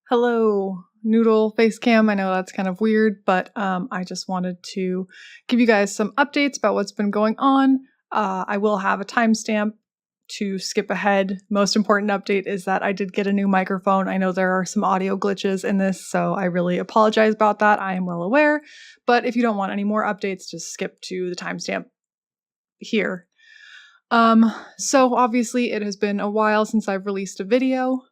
Hello, Noodle face cam. I know that's kind of weird, but I just wanted to give you guys some updates about what's been going on. I will have a timestamp to skip ahead. Most important update is that I did get a new microphone. I know there are some audio glitches in this, so I really apologize about that. I am well aware, but if you don't want any more updates, just skip to the timestamp here. So obviously it has been a while since I've released a video.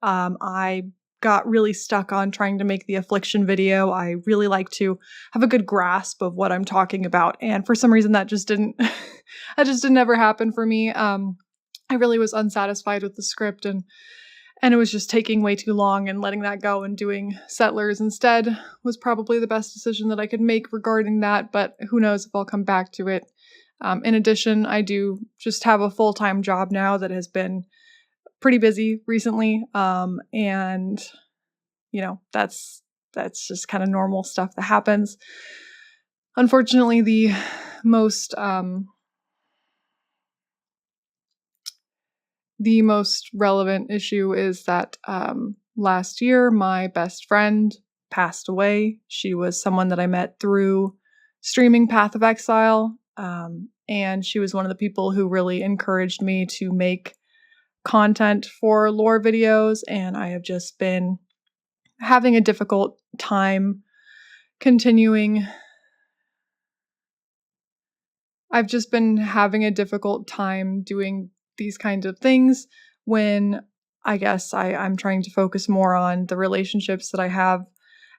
I got really stuck on trying to make the affliction video. I really like to have a good grasp of what I'm talking about, and for some reason that just didn't ever happen for me. I really was unsatisfied with the script, and it was just taking way too long, and letting that go and doing Settlers instead was probably the best decision that I could make regarding that, but who knows if I'll come back to it. In addition, I do just have a full-time job now that has been pretty busy recently, and you know, that's just kind of normal stuff that happens. Unfortunately, the most relevant issue is that last year my best friend passed away. She was someone that I met through streaming Path of Exile, and she was one of the people who really encouraged me to make content for lore videos, and I have just been having a difficult time continuing. I've just been having a difficult time doing these kinds of things when I guess I'm trying to focus more on the relationships that I have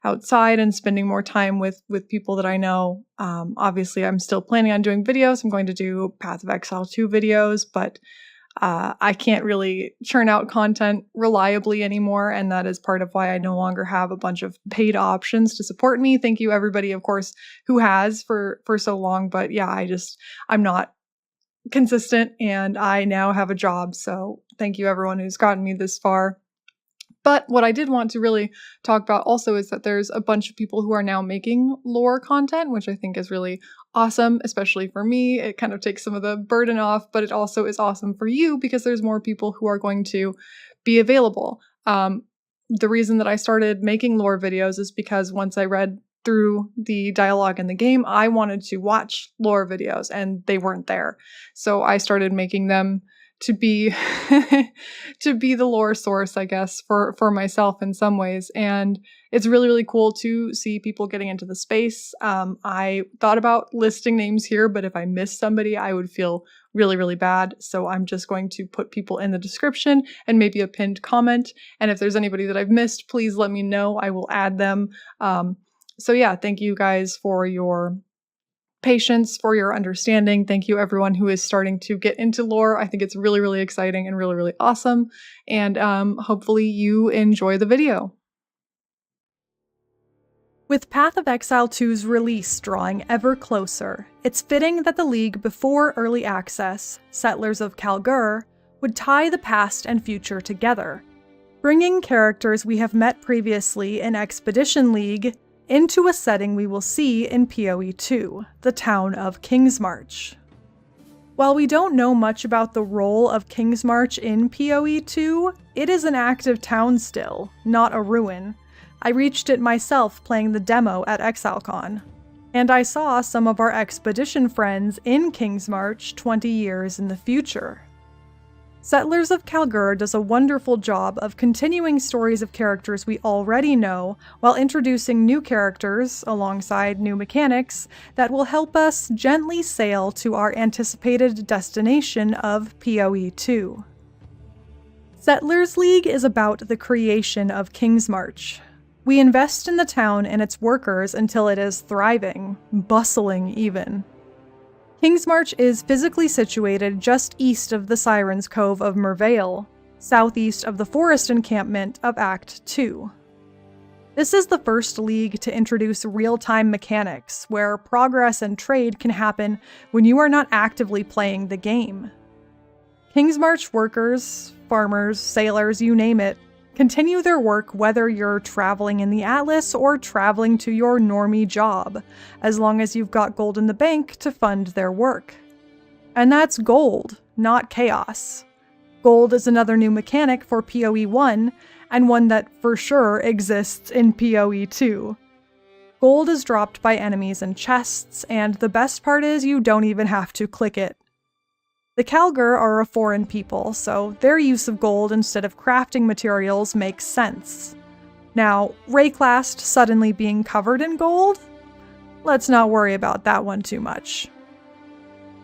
outside and spending more time with people that I know. Obviously, I'm still planning on doing videos. I'm going to do Path of Exile 2 videos, but I can't really churn out content reliably anymore, and that is part of why I no longer have a bunch of paid options to support me. Thank you everybody, of course, who has for so long, but yeah, I'm not consistent, and I now have a job, so thank you everyone who's gotten me this far. But what I did want to really talk about also is that there's a bunch of people who are now making lore content, which I think is really awesome, especially for me. It kind of takes some of the burden off, but it also is awesome for you because there's more people who are going to be available. The reason that I started making lore videos is because once I read through the dialogue in the game, I wanted to watch lore videos and they weren't there. So I started making them to be the lore source, I guess, for myself in some ways. And it's really, really cool to see people getting into the space. I thought about listing names here, but if I missed somebody, I would feel really, really bad. So I'm just going to put people in the description and maybe a pinned comment. And if there's anybody that I've missed, please let me know. I will add them. So yeah, thank you guys for your patience, for your understanding. Thank you everyone who is starting to get into lore. I think it's really, really exciting and really, really awesome. And hopefully you enjoy the video. With Path of Exile 2's release drawing ever closer, it's fitting that the League before early access, Settlers of Kalguur, would tie the past and future together, bringing characters we have met previously in Expedition League into a setting we will see in PoE 2, the town of Kingsmarch. While we don't know much about the role of Kingsmarch in PoE 2, it is an active town still, not a ruin. I reached it myself playing the demo at ExileCon, and I saw some of our expedition friends in Kingsmarch 20 years in the future. Settlers of Kalguur does a wonderful job of continuing stories of characters we already know while introducing new characters alongside new mechanics that will help us gently sail to our anticipated destination of PoE 2. Settlers League is about the creation of Kingsmarch. We invest in the town and its workers until it is thriving, bustling even. Kingsmarch is physically situated just east of the Siren's Cove of Mervale, southeast of the forest encampment of Act 2. This is the first league to introduce real-time mechanics, where progress and trade can happen when you are not actively playing the game. Kingsmarch workers, farmers, sailors, you name it, continue their work whether you're traveling in the Atlas or traveling to your normie job, as long as you've got gold in the bank to fund their work. And that's gold, not chaos. Gold is another new mechanic for PoE 1, and one that for sure exists in PoE too. Gold is dropped by enemies in chests, and the best part is you don't even have to click it. The Kalguur are a foreign people, so their use of gold instead of crafting materials makes sense. Now, Rayclast suddenly being covered in gold? Let's not worry about that one too much.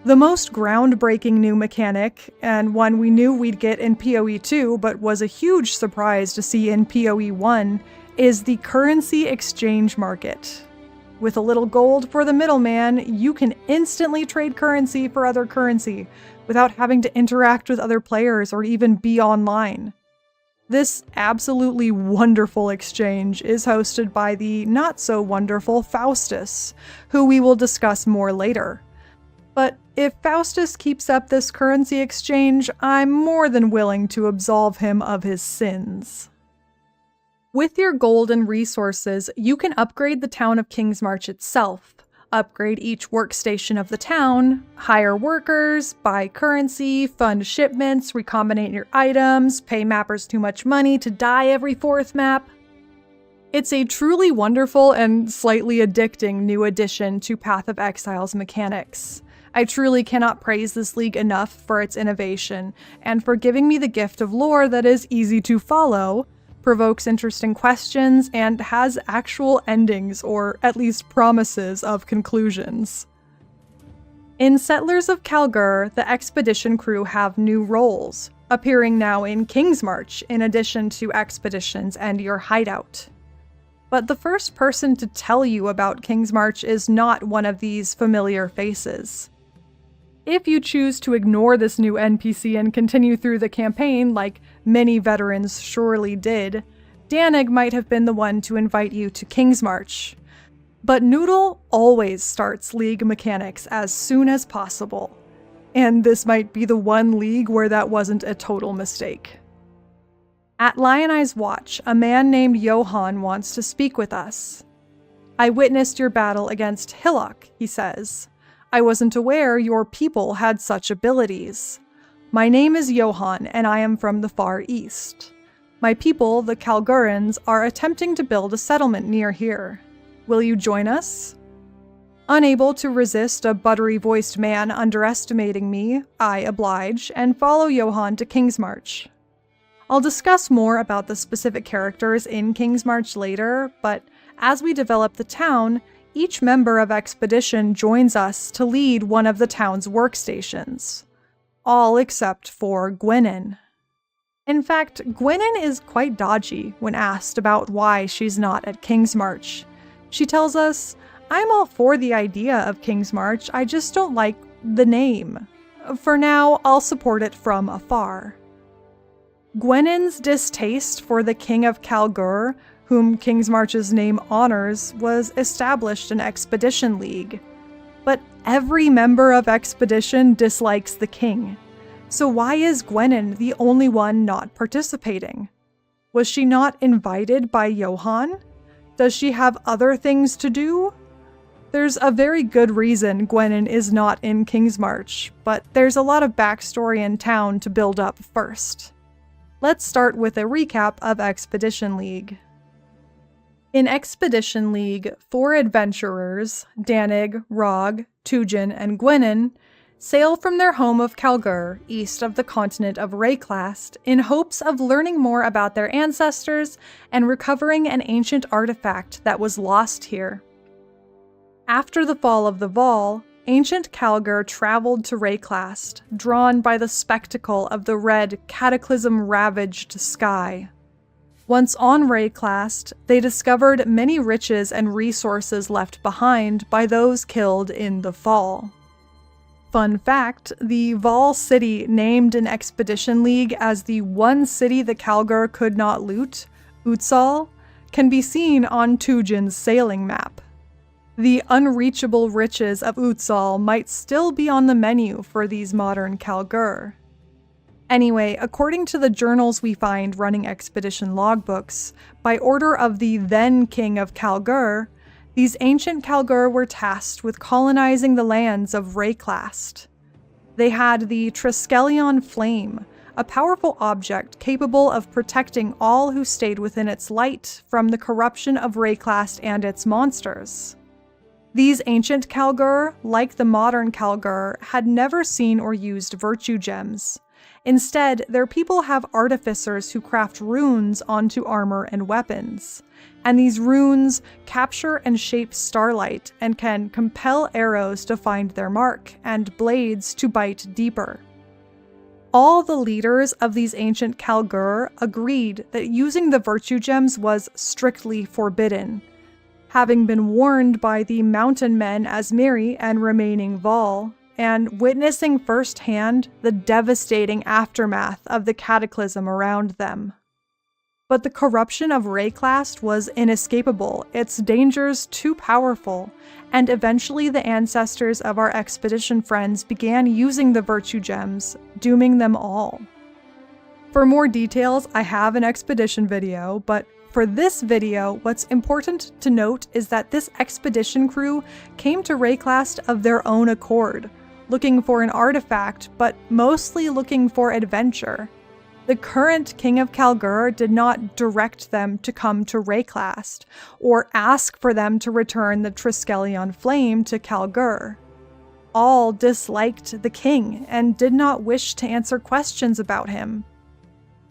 The most groundbreaking new mechanic, and one we knew we'd get in PoE 2 but was a huge surprise to see in PoE 1, is the currency exchange market. With a little gold for the middleman, you can instantly trade currency for other currency without having to interact with other players or even be online. This absolutely wonderful exchange is hosted by the not-so-wonderful Faustus, who we will discuss more later. But if Faustus keeps up this currency exchange, I'm more than willing to absolve him of his sins. With your gold and resources, you can upgrade the town of Kingsmarch itself, upgrade each workstation of the town, hire workers, buy currency, fund shipments, recombinate your items, pay mappers too much money to die every 4th map. It's a truly wonderful and slightly addicting new addition to Path of Exile's mechanics. I truly cannot praise this league enough for its innovation, and for giving me the gift of lore that is easy to follow, provokes interesting questions, and has actual endings, or at least promises of conclusions. In Settlers of Kalguur, the expedition crew have new roles, appearing now in Kingsmarch in addition to expeditions and your hideout. But the first person to tell you about Kingsmarch is not one of these familiar faces. If you choose to ignore this new NPC and continue through the campaign, like many veterans surely did, Danig might have been the one to invite you to Kingsmarch. But Noodle always starts League mechanics as soon as possible, and this might be the one league where that wasn't a total mistake. At Lion Eye's watch, a man named Johan wants to speak with us. "I witnessed your battle against Hillock," he says. "I wasn't aware your people had such abilities. My name is Johan, and I am from the Far East. My people, the Kalguurans, are attempting to build a settlement near here. Will you join us?" Unable to resist a buttery-voiced man underestimating me, I oblige, and follow Johan to Kingsmarch. I'll discuss more about the specific characters in Kingsmarch later, but as we develop the town, each member of Expedition joins us to lead one of the town's workstations. All except for Gwennen. In fact, Gwennen is quite dodgy when asked about why she's not at Kingsmarch. She tells us, "I'm all for the idea of Kingsmarch, I just don't like the name. For now, I'll support it from afar." Gwennen's distaste for the King of Kalguur, whom Kingsmarch's name honors, was established in Expedition League. But every member of Expedition dislikes the king. So why is Gwennen the only one not participating? Was she not invited by Johan? Does she have other things to do? There's a very good reason Gwennen is not in Kingsmarch, but there's a lot of backstory in town to build up first. Let's start with a recap of Expedition League. In Expedition League, 4 adventurers, Danig, Rog, Tujin, and Gwennen, sail from their home of Kalguur, east of the continent of Rayclast, in hopes of learning more about their ancestors and recovering an ancient artifact that was lost here. After the fall of the Vol, ancient Kalguur traveled to Rayclast, drawn by the spectacle of the red, cataclysm-ravaged sky. Once on Rayclast, they discovered many riches and resources left behind by those killed in the fall. Fun fact, the Vol city named in Expedition League as the one city the Kalguur could not loot, Utsal, can be seen on Tujin's sailing map. The unreachable riches of Utsal might still be on the menu for these modern Kalguur. Anyway, according to the journals we find running expedition logbooks, by order of the then King of Kalguur, these ancient Kalguur were tasked with colonizing the lands of Rayclast. They had the Triskelion Flame, a powerful object capable of protecting all who stayed within its light from the corruption of Rayclast and its monsters. These ancient Kalguur, like the modern Kalguur, had never seen or used virtue gems. Instead, their people have artificers who craft runes onto armor and weapons. And these runes capture and shape starlight and can compel arrows to find their mark and blades to bite deeper. All the leaders of these ancient Kalguur agreed that using the virtue gems was strictly forbidden, having been warned by the mountain men Ezomyr and remaining Vol, and witnessing firsthand the devastating aftermath of the cataclysm around them. But the corruption of Rayclast was inescapable, its dangers too powerful, and eventually the ancestors of our expedition friends began using the virtue gems, dooming them all. For more details, I have an expedition video, but for this video, what's important to note is that this expedition crew came to Rayclast of their own accord, looking for an artifact, but mostly looking for adventure. The current King of Kalguur did not direct them to come to Rayclast, or ask for them to return the Triskelion Flame to Kalguur. All disliked the king and did not wish to answer questions about him.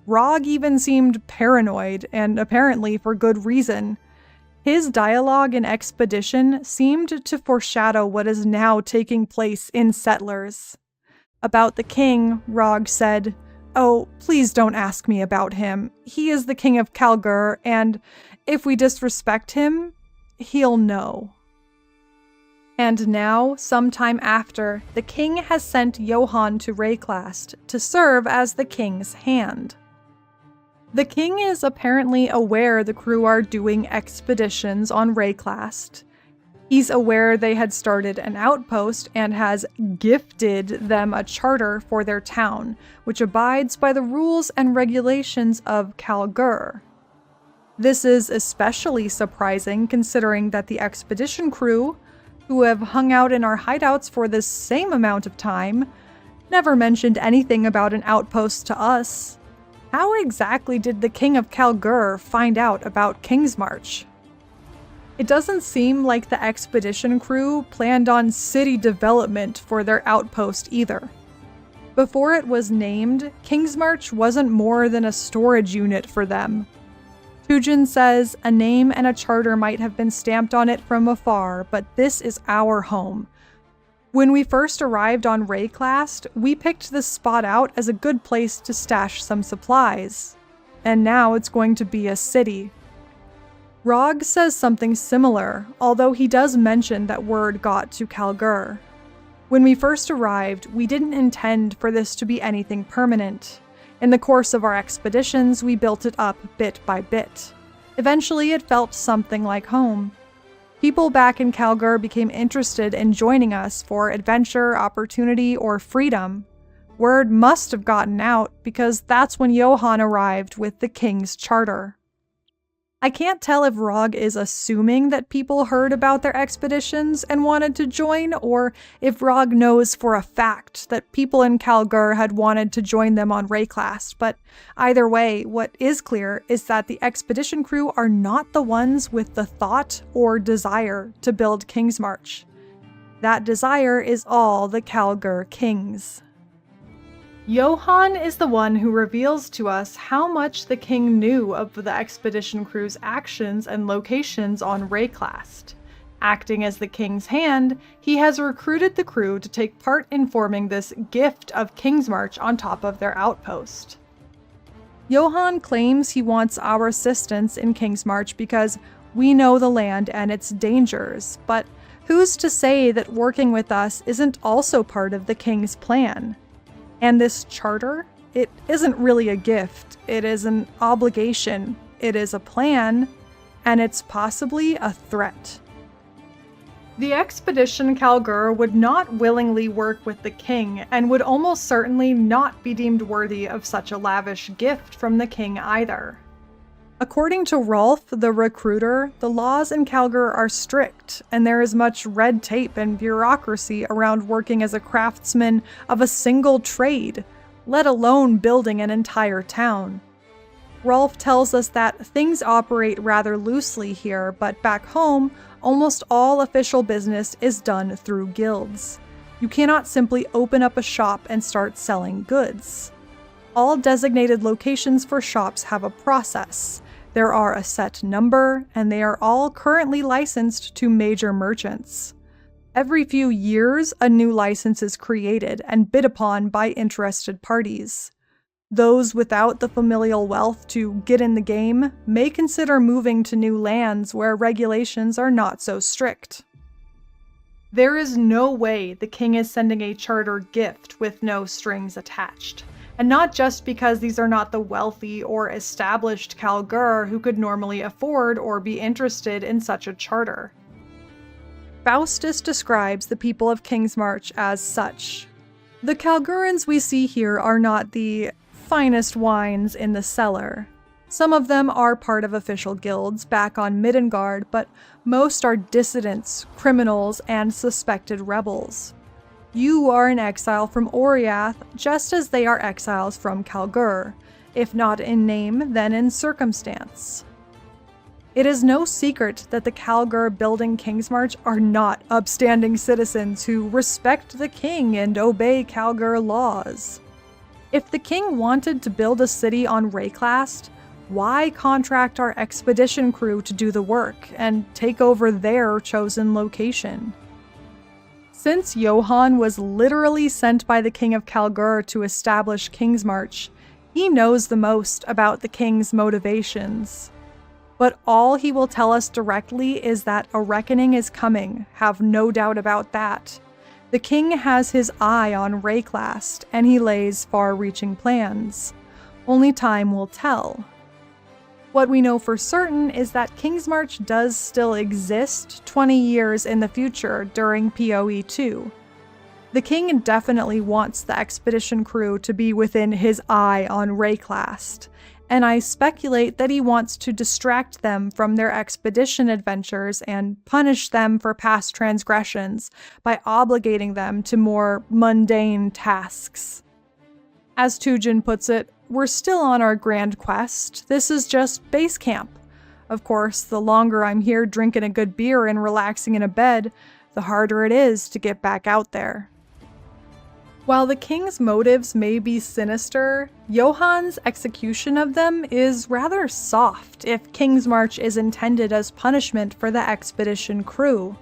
Rog even seemed paranoid, and apparently for good reason. His dialogue in Expedition seemed to foreshadow what is now taking place in Settlers. About the king, Rog said, "Oh, please don't ask me about him. He is the King of Kalguur, and if we disrespect him, he'll know." And now, sometime after, the king has sent Johan to Rayclast to serve as the king's hand. The king is apparently aware the crew are doing expeditions on Rayclast. He's aware they had started an outpost and has gifted them a charter for their town, which abides by the rules and regulations of Kalguur. This is especially surprising considering that the expedition crew, who have hung out in our hideouts for the same amount of time, never mentioned anything about an outpost to us. How exactly did the King of Kalguur find out about Kingsmarch? It doesn't seem like the expedition crew planned on city development for their outpost either. Before it was named, Kingsmarch wasn't more than a storage unit for them. Tujin says a name and a charter might have been stamped on it from afar, but this is our home. When we first arrived on Rayclast, we picked this spot out as a good place to stash some supplies. And now it's going to be a city. Rog says something similar, although he does mention that word got to Kalguur. When we first arrived, we didn't intend for this to be anything permanent. In the course of our expeditions, we built it up bit by bit. Eventually, it felt something like home. People back in Kalguur became interested in joining us for adventure, opportunity, or freedom. Word must have gotten out, because that's when Johan arrived with the King's Charter. I can't tell if Rog is assuming that people heard about their expeditions and wanted to join, or if Rog knows for a fact that people in Kalguur had wanted to join them on Rayclast, but either way, what is clear is that the expedition crew are not the ones with the thought or desire to build Kingsmarch. That desire is all the Kalguur Kings. Johan is the one who reveals to us how much the king knew of the expedition crew's actions and locations on Rayclast. Acting as the king's hand, he has recruited the crew to take part in forming this gift of Kingsmarch on top of their outpost. Johan claims he wants our assistance in Kingsmarch because we know the land and its dangers, but who's to say that working with us isn't also part of the king's plan? And this charter, it isn't really a gift, it is an obligation, it is a plan, and it's possibly a threat. The expedition Kalguur would not willingly work with the king, and would almost certainly not be deemed worthy of such a lavish gift from the king either. According to Raulf, the recruiter, the laws in Kalguur are strict, and there is much red tape and bureaucracy around working as a craftsman of a single trade, let alone building an entire town. Raulf tells us that things operate rather loosely here, but back home, almost all official business is done through guilds. You cannot simply open up a shop and start selling goods. All designated locations for shops have a process. There are a set number, and they are all currently licensed to major merchants. Every few years, a new license is created and bid upon by interested parties. Those without the familial wealth to get in the game may consider moving to new lands where regulations are not so strict. There is no way the king is sending a charter gift with no strings attached. And not just because these are not the wealthy or established Kalguur who could normally afford or be interested in such a charter. Faustus describes the people of Kingsmarch as such. The Kalguurans we see here are not the finest wines in the cellar. Some of them are part of official guilds back on Middengard, but most are dissidents, criminals, and suspected rebels. You are an exile from Oriath, just as they are exiles from Kalguur, if not in name, then in circumstance. It is no secret that the Kalguur building Kingsmarch are not upstanding citizens who respect the king and obey Kalguur laws. If the king wanted to build a city on Rayclast, why contract our expedition crew to do the work and take over their chosen location? Since Johan was literally sent by the king of Kalguur to establish Kingsmarch, he knows the most about the king's motivations. But all he will tell us directly is that a reckoning is coming, have no doubt about that. The king has his eye on Rayclast, and he lays far-reaching plans. Only time will tell. What we know for certain is that Kingsmarch does still exist 20 years in the future during PoE 2. The king definitely wants the expedition crew to be within his eye on Rayclast, and I speculate that he wants to distract them from their expedition adventures and punish them for past transgressions by obligating them to more mundane tasks. As Tujin puts it, we're still on our grand quest. This is just base camp. Of course, the longer I'm here drinking a good beer and relaxing in a bed, the harder it is to get back out there. While the king's motives may be sinister, Johan's execution of them is rather soft if Kingsmarch is intended as punishment for the expedition crew.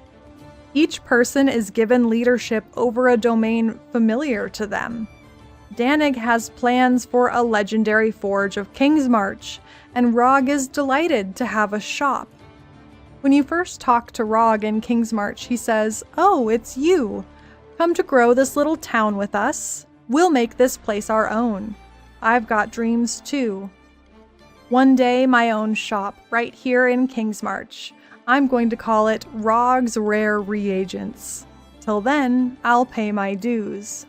Each person is given leadership over a domain familiar to them. Danig has plans for a legendary forge of Kingsmarch, and Rog is delighted to have a shop. When you first talk to Rog in Kingsmarch, he says, "Oh, it's you. Come to grow this little town with us. We'll make this place our own. I've got dreams too. One day, my own shop, right here in Kingsmarch. I'm going to call it Rog's Rare Reagents. Till then, I'll pay my dues."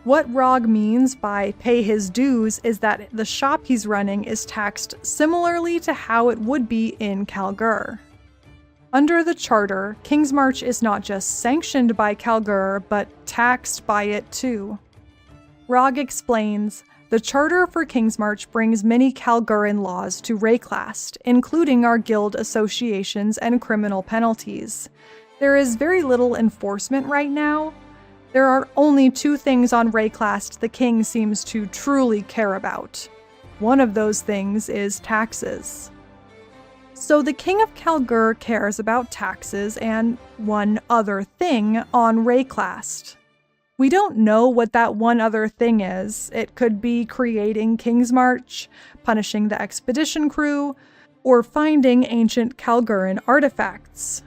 What Rog means by pay his dues is that the shop he's running is taxed similarly to how it would be in Kalguur. Under the charter, Kingsmarch is not just sanctioned by Kalguur, but taxed by it too. Rog explains, the charter for Kingsmarch brings many Kalguuran laws to Rayclast, including our guild associations and criminal penalties. There is very little enforcement right now. There are only two things on Rayclast the king seems to truly care about. One of those things is taxes. So the king of Kalguur cares about taxes and one other thing on Rayclast. We don't know what that one other thing is. It could be creating Kingsmarch, punishing the expedition crew, or finding ancient Kalguuran artifacts.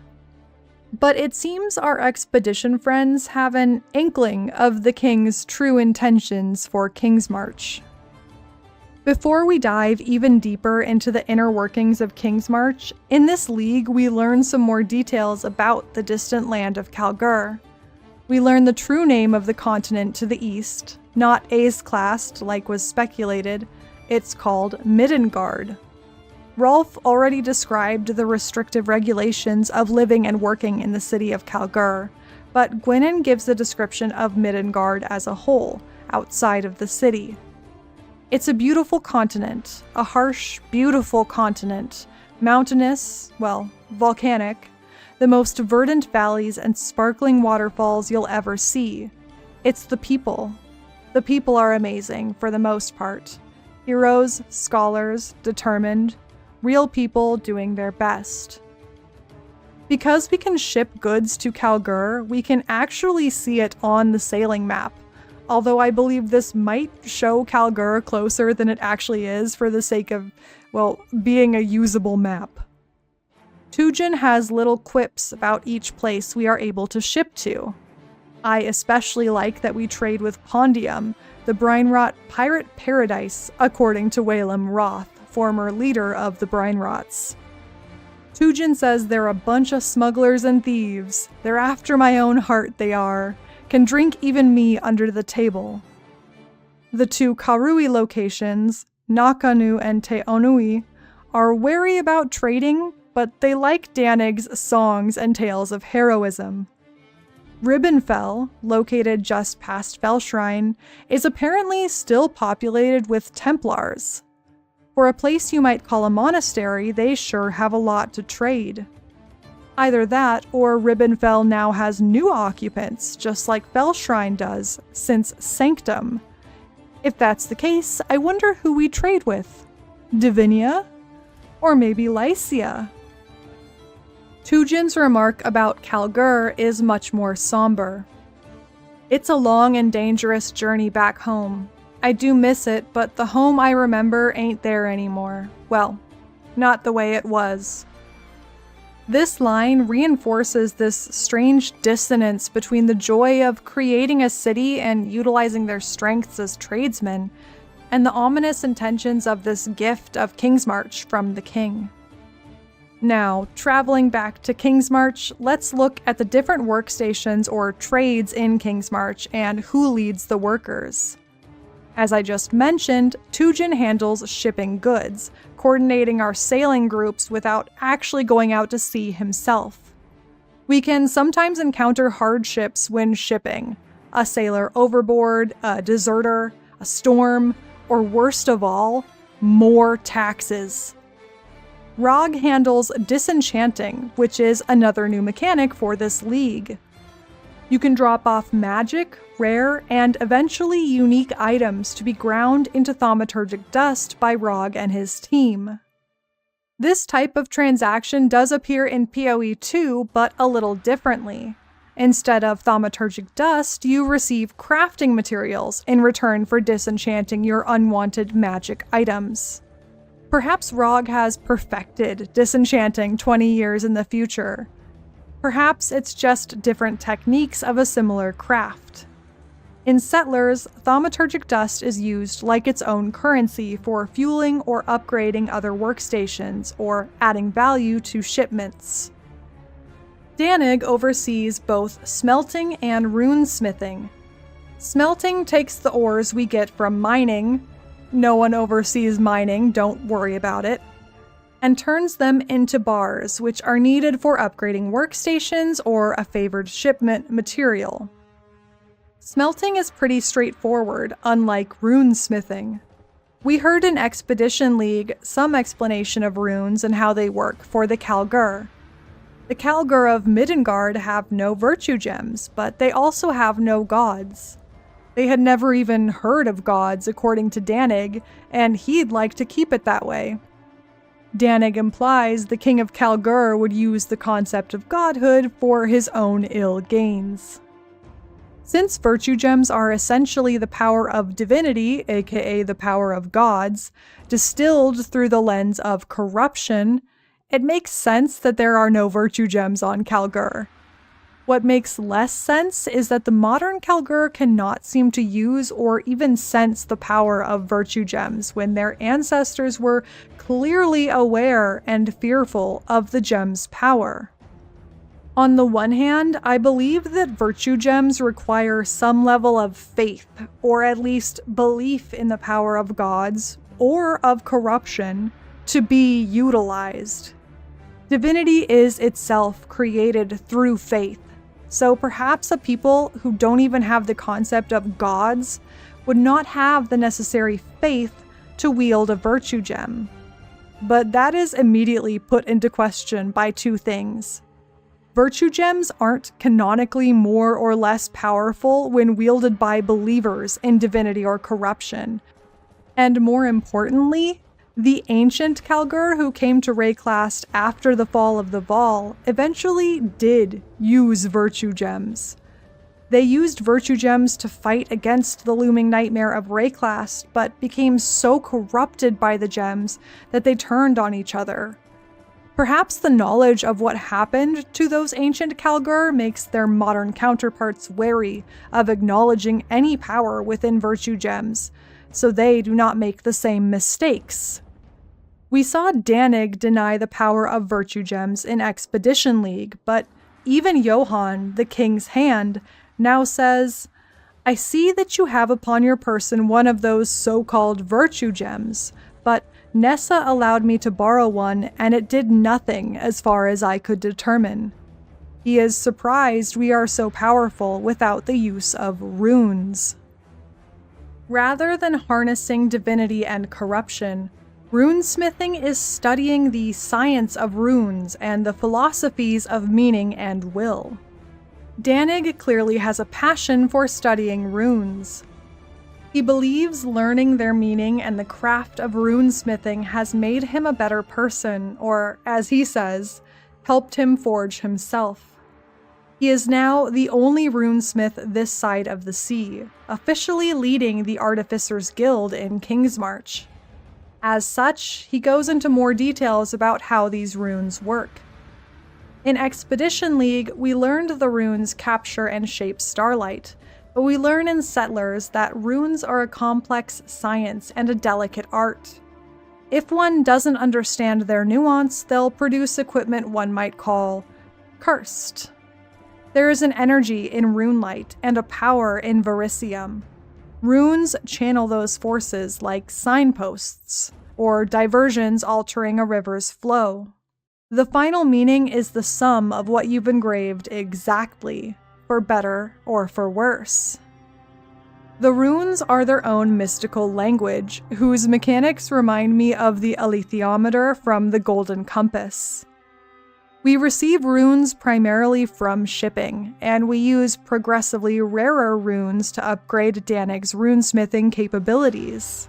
But it seems our expedition friends have an inkling of the king's true intentions for Kingsmarch. Before we dive even deeper into the inner workings of Kingsmarch, in this league we learn some more details about the distant land of Kalguur. We learn the true name of the continent to the east, not Aes-classed like was speculated. It's called Middengard. Raulf already described the restrictive regulations of living and working in the city of Kalguur, but Gwennen gives the description of Middengard as a whole, outside of the city. It's a beautiful continent, a harsh, beautiful continent, mountainous, well, volcanic, the most verdant valleys and sparkling waterfalls you'll ever see. It's the people. The people are amazing, for the most part. Heroes, scholars, determined, real people doing their best. Because we can ship goods to Kalguur, we can actually see it on the sailing map, although I believe this might show Kalguur closer than it actually is for the sake of, well, being a usable map. Tujen has little quips about each place we are able to ship to. I especially like that we trade with Pondium, the Brinerot pirate paradise, according to Whalem Roth, former leader of the Brinerots. Tujen says they're a bunch of smugglers and thieves. They're after my own heart, they are. Can drink even me under the table. The two Karui locations, Nakanu and Teonui, are wary about trading, but they like Danig's songs and tales of heroism. Ribbonfell, located just past Fellshrine, is apparently still populated with Templars. For a place you might call a monastery, they sure have a lot to trade. Either that, or Ribbonfell now has new occupants, just like Fellshrine does, since Sanctum. If that's the case, I wonder who we trade with. Divinia? Or maybe Lycia? Tujen's remark about Kalguur is much more somber. It's a long and dangerous journey back home. I do miss it, but the home I remember ain't there anymore. Well, not the way it was. This line reinforces this strange dissonance between the joy of creating a city and utilizing their strengths as tradesmen, and the ominous intentions of this gift of Kingsmarch from the king. Now, traveling back to Kingsmarch, let's look at the different workstations or trades in Kingsmarch and who leads the workers. As I just mentioned, Tujen handles shipping goods, coordinating our sailing groups without actually going out to sea himself. We can sometimes encounter hardships when shipping: a sailor overboard, a deserter, a storm, or worst of all, more taxes. Rog handles disenchanting, which is another new mechanic for this league. You can drop off magic, rare, and eventually unique items to be ground into thaumaturgic dust by Rog and his team. This type of transaction does appear in PoE 2, but a little differently. Instead of thaumaturgic dust, you receive crafting materials in return for disenchanting your unwanted magic items. Perhaps Rog has perfected disenchanting 20 years in the future. Perhaps it's just different techniques of a similar craft. In Settlers, thaumaturgic dust is used like its own currency for fueling or upgrading other workstations, or adding value to shipments. Danig oversees both smelting and runesmithing. Smelting takes the ores we get from mining — no one oversees mining, don't worry about it — and turns them into bars, which are needed for upgrading workstations or a favored shipment material. Smelting is pretty straightforward, unlike runesmithing. We heard in Expedition League some explanation of runes and how they work for the Kalguur. The Kalguur of Middengard have no virtue gems, but they also have no gods. They had never even heard of gods, according to Danig, and he'd like to keep it that way. Danig implies the king of Kalguur would use the concept of godhood for his own ill gains. Since virtue gems are essentially the power of divinity, aka the power of gods, distilled through the lens of corruption, it makes sense that there are no virtue gems on Kalguur. What makes less sense is that the modern Kalguur cannot seem to use or even sense the power of virtue gems when their ancestors were clearly aware and fearful of the gem's power. On the one hand, I believe that virtue gems require some level of faith, or at least belief in the power of gods, or of corruption, to be utilized. Divinity is itself created through faith, so perhaps a people who don't even have the concept of gods would not have the necessary faith to wield a virtue gem. But that is immediately put into question by two things. Virtue gems aren't canonically more or less powerful when wielded by believers in divinity or corruption. And more importantly, the ancient Kalguur who came to Rayclast after the fall of the Vaal eventually did use virtue gems. They used virtue gems to fight against the looming nightmare of Rayclast, but became so corrupted by the gems that they turned on each other. Perhaps the knowledge of what happened to those ancient Kalguur makes their modern counterparts wary of acknowledging any power within virtue gems, so they do not make the same mistakes. We saw Danig deny the power of virtue gems in Expedition League, but even Johan, the King's Hand, now says, "I see that you have upon your person one of those so-called virtue gems, but Nessa allowed me to borrow one and it did nothing as far as I could determine." He is surprised we are so powerful without the use of runes. Rather than harnessing divinity and corruption, runesmithing is studying the science of runes and the philosophies of meaning and will. Danig clearly has a passion for studying runes. He believes learning their meaning and the craft of runesmithing has made him a better person, or, as he says, helped him forge himself. He is now the only runesmith this side of the sea, officially leading the Artificers Guild in Kingsmarch. As such, he goes into more details about how these runes work. In Expedition League, we learned the runes capture and shape starlight, but we learn in Settlers that runes are a complex science and a delicate art. If one doesn't understand their nuance, they'll produce equipment one might call cursed. There is an energy in runelight and a power in Verisium. Runes channel those forces like signposts, or diversions altering a river's flow. The final meaning is the sum of what you've engraved exactly, for better or for worse. The runes are their own mystical language, whose mechanics remind me of the alethiometer from the Golden Compass. We receive runes primarily from shipping, and we use progressively rarer runes to upgrade Danig's runesmithing capabilities.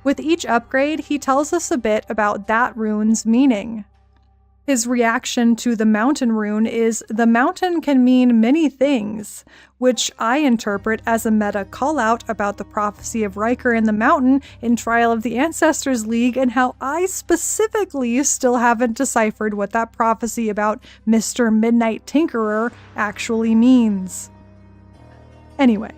With each upgrade, he tells us a bit about that rune's meaning. His reaction to the mountain rune is the mountain can mean many things, which I interpret as a meta call-out about the prophecy of Riker in the mountain in Trial of the Ancestors League and how I specifically still haven't deciphered what that prophecy about Mr. Midnight Tinkerer actually means. Anyway,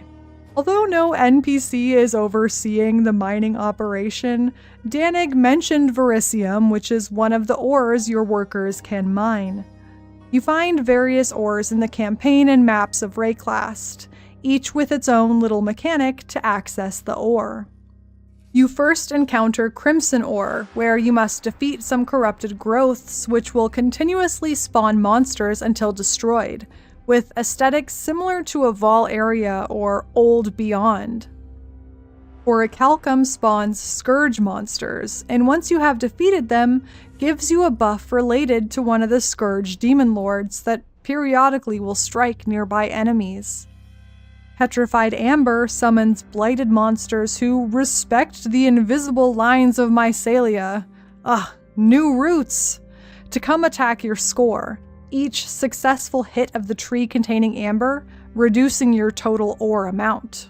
although no NPC is overseeing the mining operation, Danig mentioned Verisium, which is one of the ores your workers can mine. You find various ores in the campaign and maps of Rayclast, each with its own little mechanic to access the ore. You first encounter Crimson Ore, where you must defeat some corrupted growths which will continuously spawn monsters until destroyed, with aesthetics similar to a Vaal area or Old Beyond. Orichalcum spawns Scourge monsters, and once you have defeated them, gives you a buff related to one of the Scourge demon lords that periodically will strike nearby enemies. Petrified Amber summons blighted monsters who respect the invisible lines of mycelia, new roots, to come attack your score, each successful hit of the tree containing amber, reducing your total ore amount.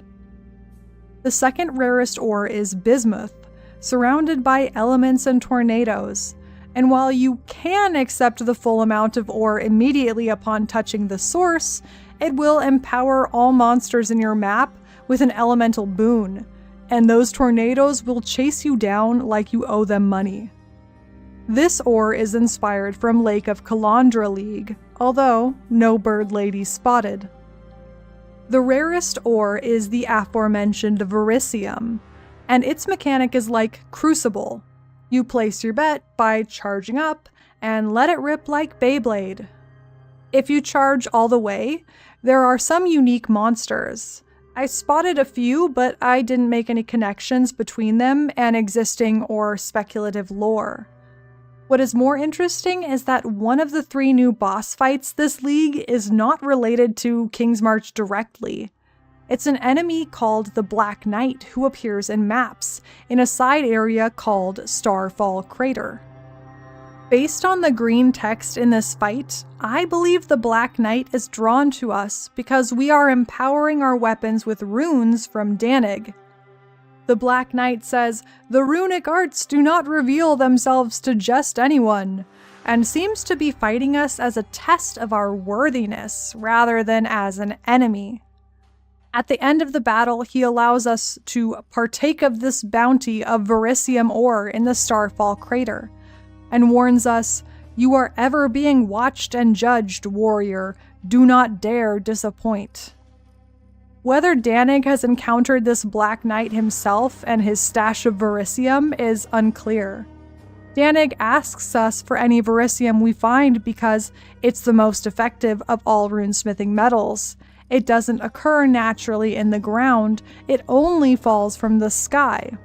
The second rarest ore is bismuth, surrounded by elements and tornadoes, and while you can accept the full amount of ore immediately upon touching the source, it will empower all monsters in your map with an elemental boon, and those tornadoes will chase you down like you owe them money. This ore is inspired from Lake of Kalandra League, although no bird lady spotted. The rarest ore is the aforementioned Verisium, and its mechanic is like Crucible. You place your bet by charging up and let it rip like Beyblade. If you charge all the way, there are some unique monsters. I spotted a few, but I didn't make any connections between them and existing or speculative lore. What is more interesting is that one of the 3 new boss fights this league is not related to Kingsmarch directly. It's an enemy called the Black Knight who appears in maps in a side area called Starfall Crater. Based on the green text in this fight, I believe the Black Knight is drawn to us because we are empowering our weapons with runes from Danig. The Black Knight says, "The runic arts do not reveal themselves to just anyone," and seems to be fighting us as a test of our worthiness rather than as an enemy. At the end of the battle, he allows us to partake of this bounty of Verisium ore in the Starfall Crater, and warns us, "You are ever being watched and judged, warrior. Do not dare disappoint." Whether Danig has encountered this Black Knight himself and his stash of Verisium is unclear. Danig asks us for any Verisium we find because it's the most effective of all runesmithing metals. It doesn't occur naturally in the ground, it only falls from the sky.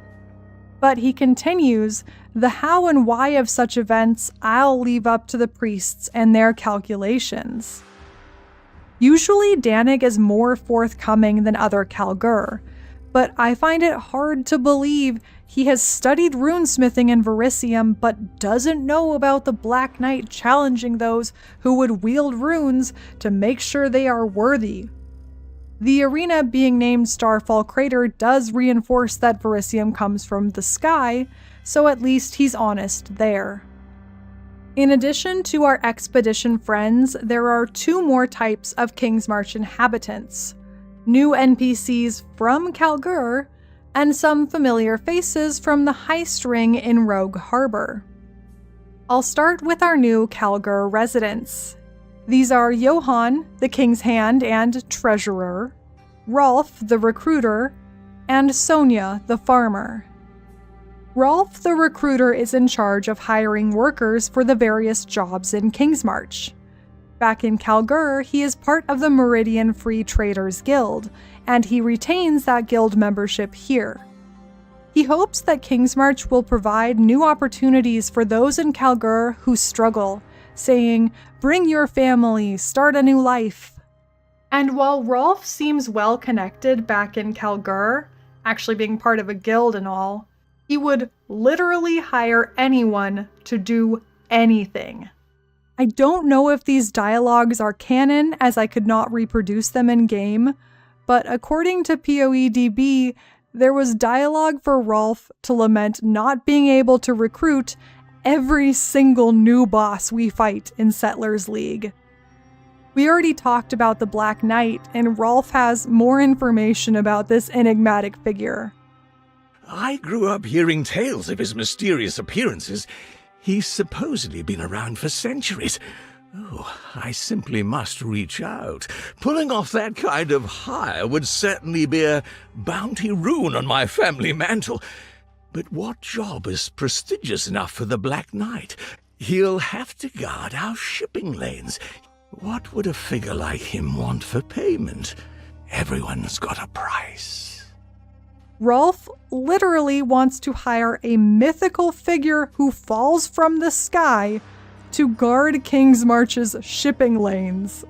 But he continues, "The how and why of such events I'll leave up to the priests and their calculations." Usually Danig is more forthcoming than other Kalguur, but I find it hard to believe he has studied runesmithing and Verisium but doesn't know about the Black Knight challenging those who would wield runes to make sure they are worthy. The arena being named Starfall Crater does reinforce that Verisium comes from the sky, so at least he's honest there. In addition to our expedition friends, there are 2 more types of Kingsmarch inhabitants: new NPCs from Kalguur, and some familiar faces from the heist ring in Rogue Harbor. I'll start with our new Kalguur residents. These are Johan, the King's Hand and Treasurer, Raulf, the Recruiter, and Sonja, the Farmer. Raulf, the Recruiter, is in charge of hiring workers for the various jobs in Kingsmarch. Back in Kalguur, he is part of the Meridian Free Traders Guild, and he retains that guild membership here. He hopes that Kingsmarch will provide new opportunities for those in Kalguur who struggle, saying, "Bring your family, start a new life." And while Raulf seems well connected back in Kalguur, actually being part of a guild and all, he would literally hire anyone to do anything. I don't know if these dialogues are canon, as I could not reproduce them in-game, but according to PoEDB, there was dialogue for Raulf to lament not being able to recruit every single new boss we fight in Settlers League. We already talked about the Black Knight, and Raulf has more information about this enigmatic figure. "I grew up hearing tales of his mysterious appearances. He's supposedly been around for centuries. Oh, I simply must reach out. Pulling off that kind of hire would certainly be a bounty rune on my family mantle. But what job is prestigious enough for the Black Knight? He'll have to guard our shipping lanes. What would a figure like him want for payment? Everyone's got a price." Raulf literally wants to hire a mythical figure who falls from the sky to guard Kingsmarch's shipping lanes.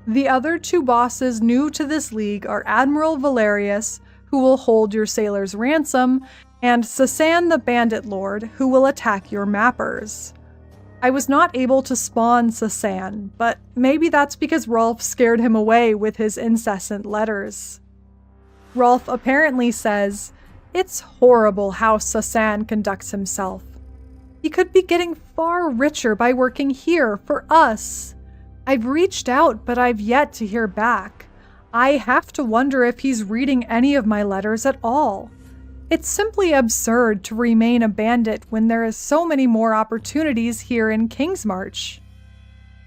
The other 2 bosses new to this league are Admiral Valerius, who will hold your sailors ransom, and Sasan the Bandit Lord, who will attack your mappers. I was not able to spawn Sasan, but maybe that's because Raulf scared him away with his incessant letters. Raulf apparently says, "It's horrible how Sasan conducts himself. He could be getting far richer by working here for us. I've reached out, but I've yet to hear back. I have to wonder if he's reading any of my letters at all. It's simply absurd to remain a bandit when there is so many more opportunities here in Kingsmarch."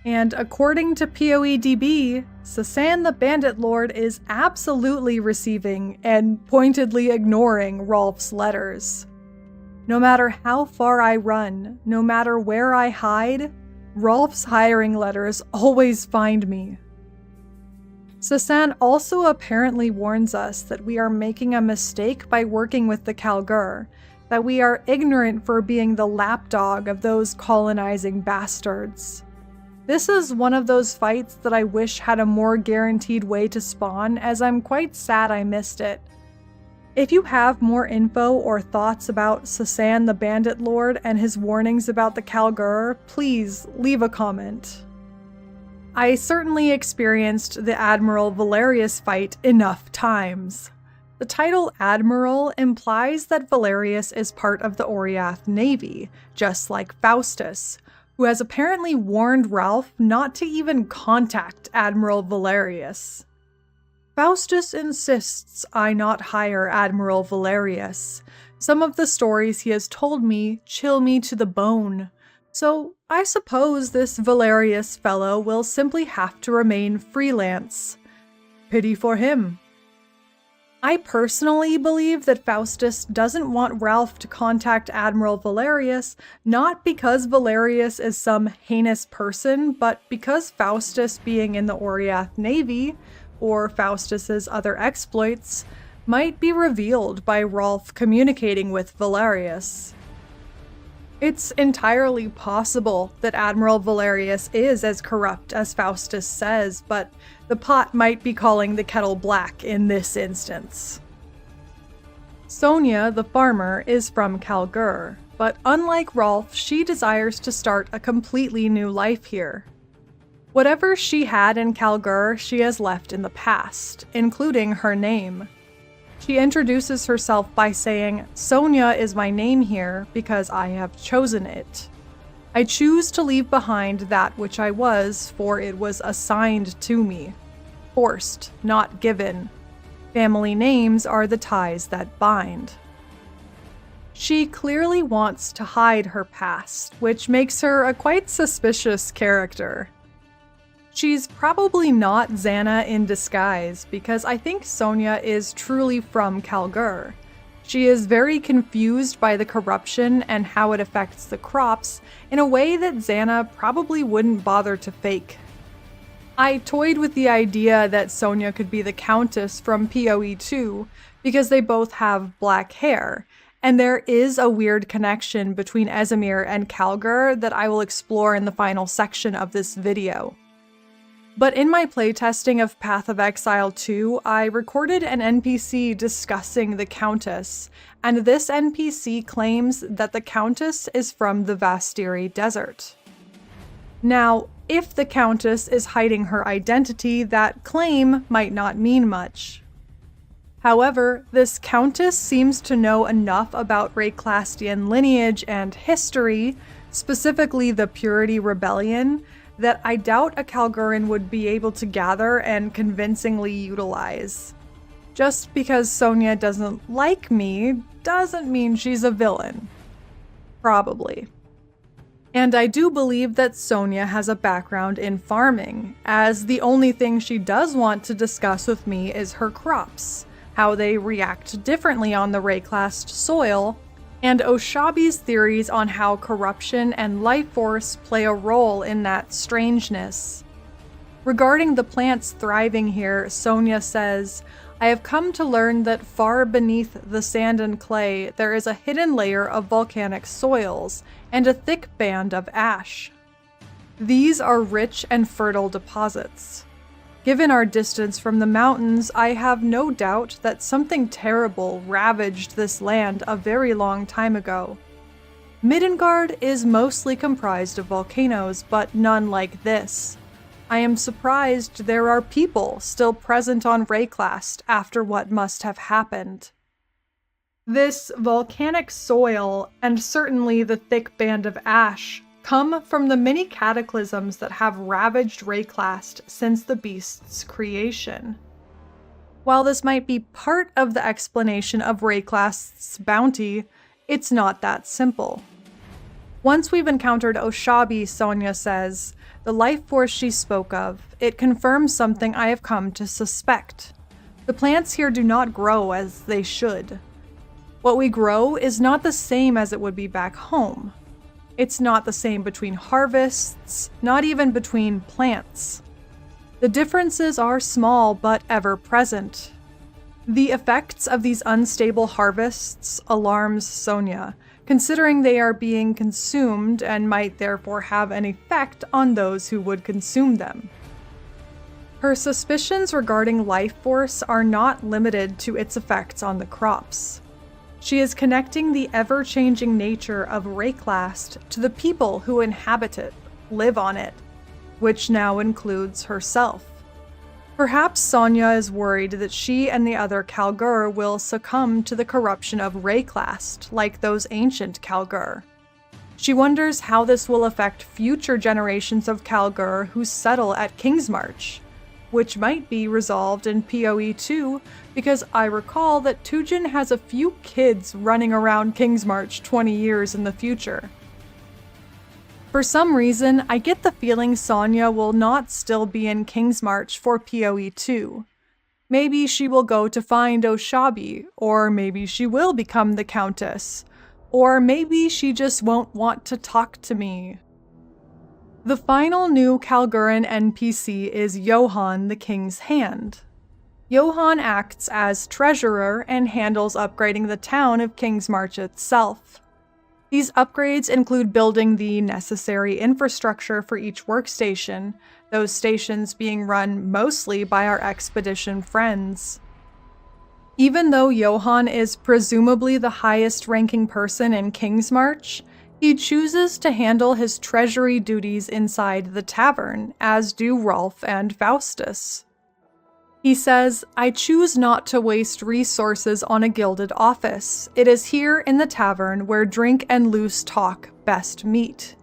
And according to PoEDB, Sasan the Bandit Lord is absolutely receiving and pointedly ignoring Raulf's letters. No matter how far I run, no matter where I hide, Raulf's hiring letters always find me. Sasan also apparently warns us that we are making a mistake by working with the Kalguur, that we are ignorant for being the lapdog of those colonizing bastards. This is one of those fights that I wish had a more guaranteed way to spawn, as I'm quite sad I missed it. If you have more info or thoughts about Sasan the Bandit Lord and his warnings about the Kalguur, please leave a comment. I certainly experienced the Admiral Valerius fight enough times. The title Admiral implies that Valerius is part of the Oriath Navy, just like Faustus, who has apparently warned Raulf not to even contact Admiral Valerius. Faustus insists I not hire Admiral Valerius. Some of the stories he has told me chill me to the bone. So I suppose this Valerius fellow will simply have to remain freelance. Pity for him. I personally believe that Faustus doesn't want Raulf to contact Admiral Valerius, not because Valerius is some heinous person, but because Faustus being in the Oriath Navy, or Faustus's other exploits, might be revealed by Raulf communicating with Valerius. It's entirely possible that Admiral Valerius is as corrupt as Faustus says, but the pot might be calling the kettle black in this instance. Sonja, the farmer, is from Kalguur, but unlike Raulf, she desires to start a completely new life here. Whatever she had in Kalguur, she has left in the past, including her name. She introduces herself by saying, "Sonja is my name here because I have chosen it. I choose to leave behind that which I was, for it was assigned to me. Forced, not given. Family names are the ties that bind." She clearly wants to hide her past, which makes her a quite suspicious character. She's probably not Zana in disguise, because I think Sonja is truly from Kalguur. She is very confused by the corruption and how it affects the crops in a way that Zana probably wouldn't bother to fake. I toyed with the idea that Sonja could be the Countess from PoE 2 because they both have black hair, and there is a weird connection between Ezomyr and Kalguur that I will explore in the final section of this video. But in my playtesting of Path of Exile 2, I recorded an NPC discussing the Countess, and this NPC claims that the Countess is from the Vastiri Desert. Now, if the Countess is hiding her identity, that claim might not mean much. However, this Countess seems to know enough about Rayclastian lineage and history, specifically the Purity Rebellion, that I doubt a Kalguuran would be able to gather and convincingly utilize. Just because Sonja doesn't like me doesn't mean she's a villain. Probably. And I do believe that Sonja has a background in farming, as the only thing she does want to discuss with me is her crops, how they react differently on the Rayclast soil, and Oshabi's theories on how corruption and life force play a role in that strangeness. Regarding the plants thriving here, Sonja says, "I have come to learn that far beneath the sand and clay there is a hidden layer of volcanic soils and a thick band of ash. These are rich and fertile deposits. Given our distance from the mountains, I have no doubt that something terrible ravaged this land a very long time ago. Middengard is mostly comprised of volcanoes, but none like this. I am surprised there are people still present on Rayclast after what must have happened." This volcanic soil, and certainly the thick band of ash, come from the many cataclysms that have ravaged Rayclast since the beast's creation. While this might be part of the explanation of Rayclast's bounty, it's not that simple. Once we've encountered Oshabi, Sonja says, the life force she spoke of, it confirms something I have come to suspect. The plants here do not grow as they should. What we grow is not the same as it would be back home. It's not the same between harvests, not even between plants. The differences are small but ever present. The effects of these unstable harvests alarms Sonja, considering they are being consumed and might therefore have an effect on those who would consume them. Her suspicions regarding life force are not limited to its effects on the crops. She is connecting the ever-changing nature of Rayclast to the people who inhabit it, live on it, which now includes herself. Perhaps Sonja is worried that she and the other Kalguur will succumb to the corruption of Rayclast, like those ancient Kalguur. She wonders how this will affect future generations of Kalguur who settle at Kingsmarch, which might be resolved in PoE 2, because I recall that Tujen has a few kids running around Kingsmarch 20 years in the future. For some reason, I get the feeling Sonja will not still be in Kingsmarch for PoE 2. Maybe she will go to find Oshabi, or maybe she will become the Countess, or maybe she just won't want to talk to me. The final new Kalguuran NPC is Johan, the King's Hand. Johan acts as treasurer and handles upgrading the town of Kingsmarch itself. These upgrades include building the necessary infrastructure for each workstation, those stations being run mostly by our expedition friends. Even though Johan is presumably the highest-ranking person in Kingsmarch, he chooses to handle his treasury duties inside the tavern, as do Raulf and Faustus. He says, "I choose not to waste resources on a gilded office. It is here in the tavern where drink and loose talk best meet.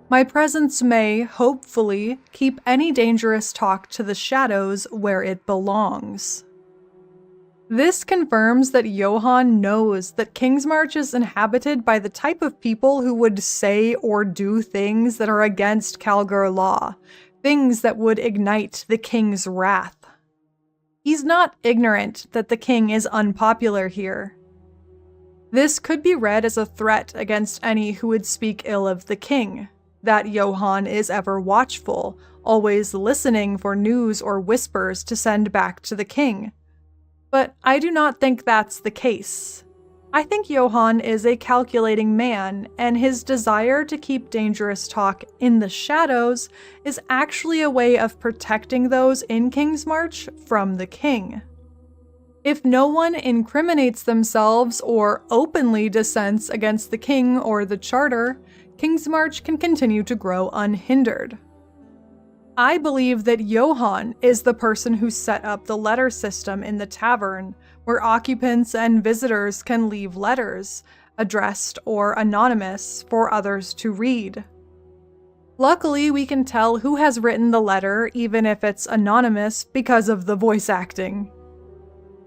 My presence may, hopefully, keep any dangerous talk to the shadows where it belongs." This confirms that Johan knows that Kingsmarch is inhabited by the type of people who would say or do things that are against Kalguur law, things that would ignite the king's wrath. He's not ignorant that the king is unpopular here. This could be read as a threat against any who would speak ill of the king, that Johan is ever watchful, always listening for news or whispers to send back to the king. But I do not think that's the case. I think Johan is a calculating man, and his desire to keep dangerous talk in the shadows is actually a way of protecting those in Kingsmarch from the king. If no one incriminates themselves or openly dissents against the king or the charter, Kingsmarch can continue to grow unhindered. I believe that Johan is the person who set up the letter system in the tavern, where occupants and visitors can leave letters, addressed or anonymous, for others to read. Luckily, we can tell who has written the letter, even if it's anonymous, because of the voice acting.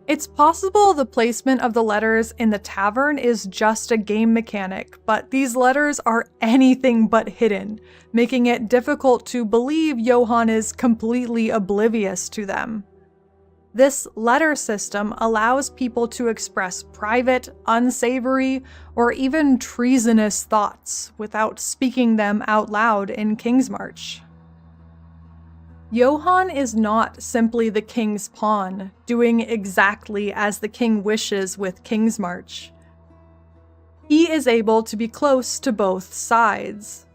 It's possible the placement of the letters in the tavern is just a game mechanic, but these letters are anything but hidden, making it difficult to believe Johan is completely oblivious to them. This letter system allows people to express private, unsavory, or even treasonous thoughts without speaking them out loud in Kingsmarch. Johan is not simply the king's pawn, doing exactly as the king wishes with Kingsmarch. He is able to be close to both sides.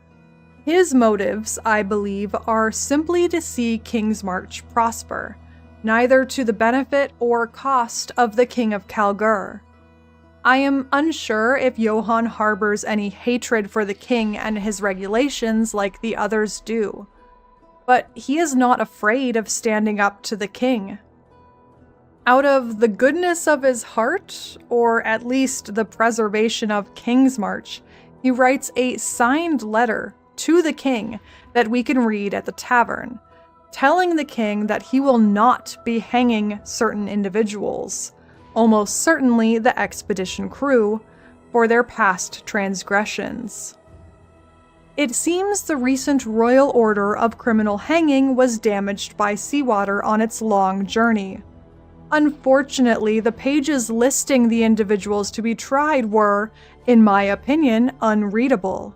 His motives, I believe, are simply to see Kingsmarch prosper, neither to the benefit or cost of the King of Kalguur. I am unsure if Johan harbors any hatred for the king and his regulations like the others do, but he is not afraid of standing up to the king. Out of the goodness of his heart, or at least the preservation of Kingsmarch, he writes a signed letter to the king that we can read at the tavern, telling the king that he will not be hanging certain individuals, almost certainly the expedition crew, for their past transgressions. It seems the recent royal order of criminal hanging was damaged by seawater on its long journey. Unfortunately, the pages listing the individuals to be tried were, in my opinion, unreadable.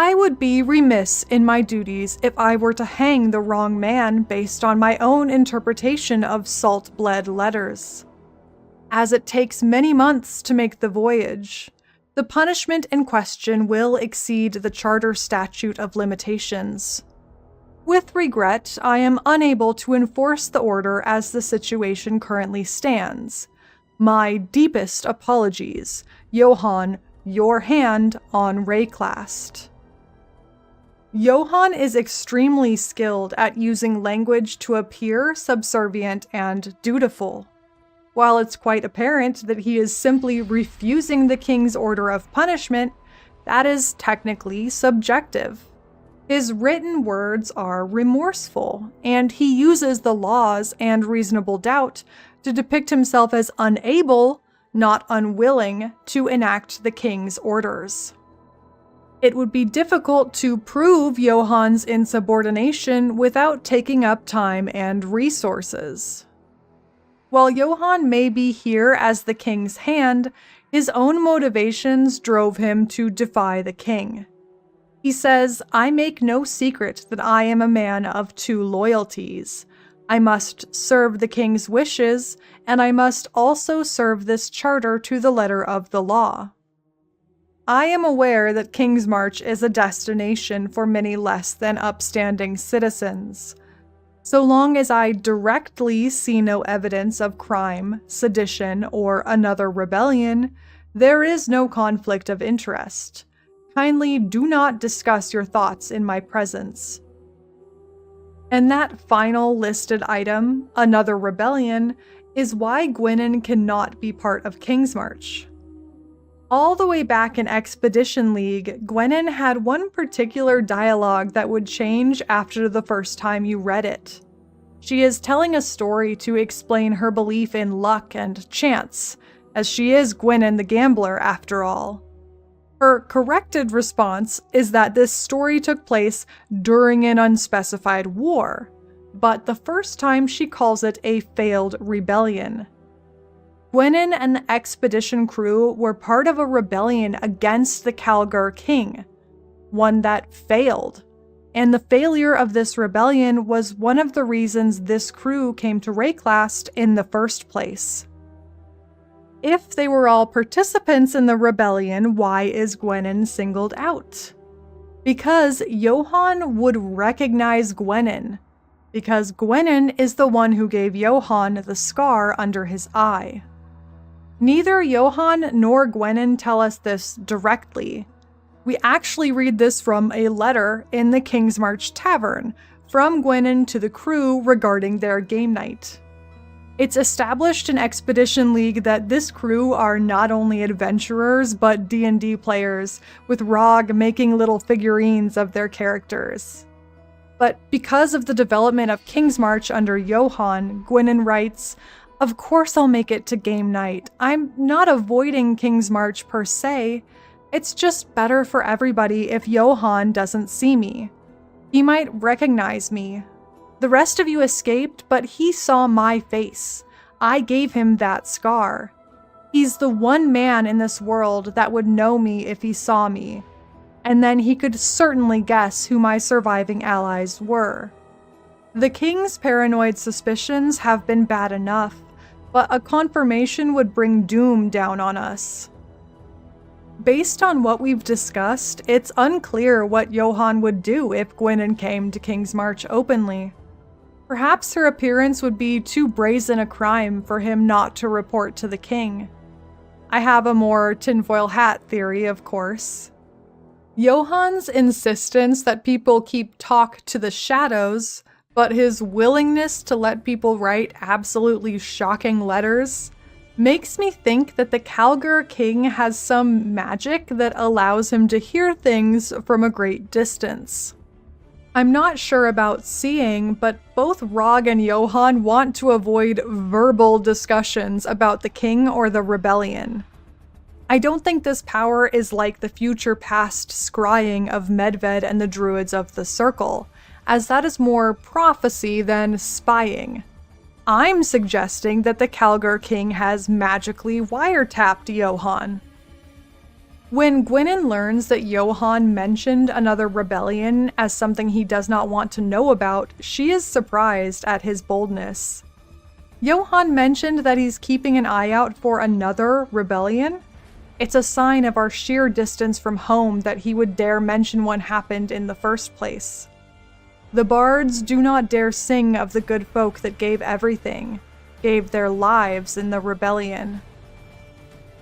I would be remiss in my duties if I were to hang the wrong man based on my own interpretation of salt-bled letters. As it takes many months to make the voyage, the punishment in question will exceed the Charter Statute of Limitations. With regret, I am unable to enforce the order as the situation currently stands. My deepest apologies, Johan, your hand on Rayclast. Johan is extremely skilled at using language to appear subservient and dutiful. While it's quite apparent that he is simply refusing the king's order of punishment, that is technically subjective. His written words are remorseful, and he uses the laws and reasonable doubt to depict himself as unable, not unwilling, to enact the king's orders. It would be difficult to prove Johan's insubordination without taking up time and resources. While Johan may be here as the king's hand, his own motivations drove him to defy the king. He says, "I make no secret that I am a man of two loyalties. I must serve the king's wishes, and I must also serve this charter to the letter of the law. I am aware that Kingsmarch is a destination for many less than upstanding citizens. So long as I directly see no evidence of crime, sedition, or another rebellion, there is no conflict of interest. Kindly do not discuss your thoughts in my presence." And that final listed item, another rebellion, is why Gwennen cannot be part of Kingsmarch. All the way back in Expedition League, Gwennen had one particular dialogue that would change after the first time you read it. She is telling a story to explain her belief in luck and chance, as she is Gwennen the Gambler after all. Her corrected response is that this story took place during an unspecified war, but the first time she calls it a failed rebellion. Gwennen and the expedition crew were part of a rebellion against the Kalguur King, one that failed, and the failure of this rebellion was one of the reasons this crew came to Rayclast in the first place. If they were all participants in the rebellion, why is Gwennen singled out? Because Johan would recognize Gwennen, because Gwennen is the one who gave Johan the scar under his eye. Neither Johan nor Gwennen tell us this directly. We actually read this from a letter in the Kingsmarch Tavern from Gwennen to the crew regarding their game night. It's established in Expedition League that this crew are not only adventurers but D&D players, with Rog making little figurines of their characters. But because of the development of Kingsmarch under Johan, Gwennen writes, "Of course I'll make it to game night. I'm not avoiding Kingsmarch per se. It's just better for everybody if Johan doesn't see me. He might recognize me. The rest of you escaped, but he saw my face. I gave him that scar. He's the one man in this world that would know me if he saw me. And then he could certainly guess who my surviving allies were. The king's paranoid suspicions have been bad enough, but a confirmation would bring doom down on us." Based on what we've discussed, it's unclear what Johan would do if Gwennen came to Kingsmarch openly. Perhaps her appearance would be too brazen a crime for him not to report to the king. I have a more tinfoil hat theory, of course. Johan's insistence that people keep talk to the shadows, but his willingness to let people write absolutely shocking letters, makes me think that the Kalguur King has some magic that allows him to hear things from a great distance. I'm not sure about seeing, but both Rog and Johan want to avoid verbal discussions about the king or the rebellion. I don't think this power is like the future past scrying of Medved and the druids of the Circle, as that is more prophecy than spying. I'm suggesting that the Kalguur King has magically wiretapped Johan. When Gwennen learns that Johan mentioned another rebellion as something he does not want to know about, she is surprised at his boldness. Johan mentioned that he's keeping an eye out for another rebellion? It's a sign of our sheer distance from home that he would dare mention one happened in the first place. The bards do not dare sing of the good folk that gave everything, gave their lives in the rebellion.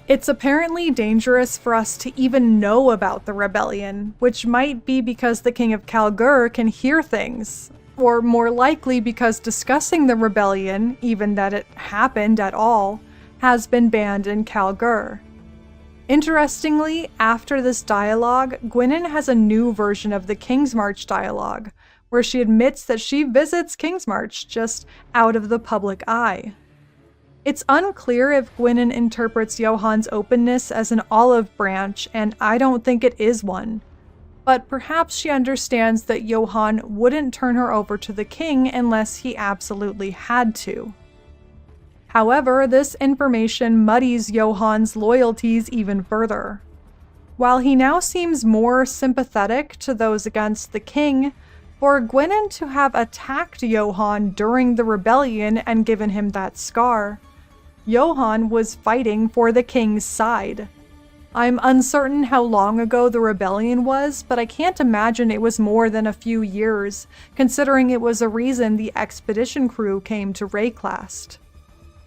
It's apparently dangerous for us to even know about the rebellion, which might be because the King of Kalguur can hear things, or more likely because discussing the rebellion, even that it happened at all, has been banned in Kalguur. Interestingly, after this dialogue, Gwennen has a new version of the Kingsmarch dialogue, where she admits that she visits Kingsmarch just out of the public eye. It's unclear if Gwennen interprets Johan's openness as an olive branch, and I don't think it is one. But perhaps she understands that Johan wouldn't turn her over to the king unless he absolutely had to. However, this information muddies Johan's loyalties even further. While he now seems more sympathetic to those against the king, for Gwennen to have attacked Johan during the rebellion and given him that scar, Johan was fighting for the king's side. I'm uncertain how long ago the rebellion was, but I can't imagine it was more than a few years, considering it was a reason the expedition crew came to Rayclast.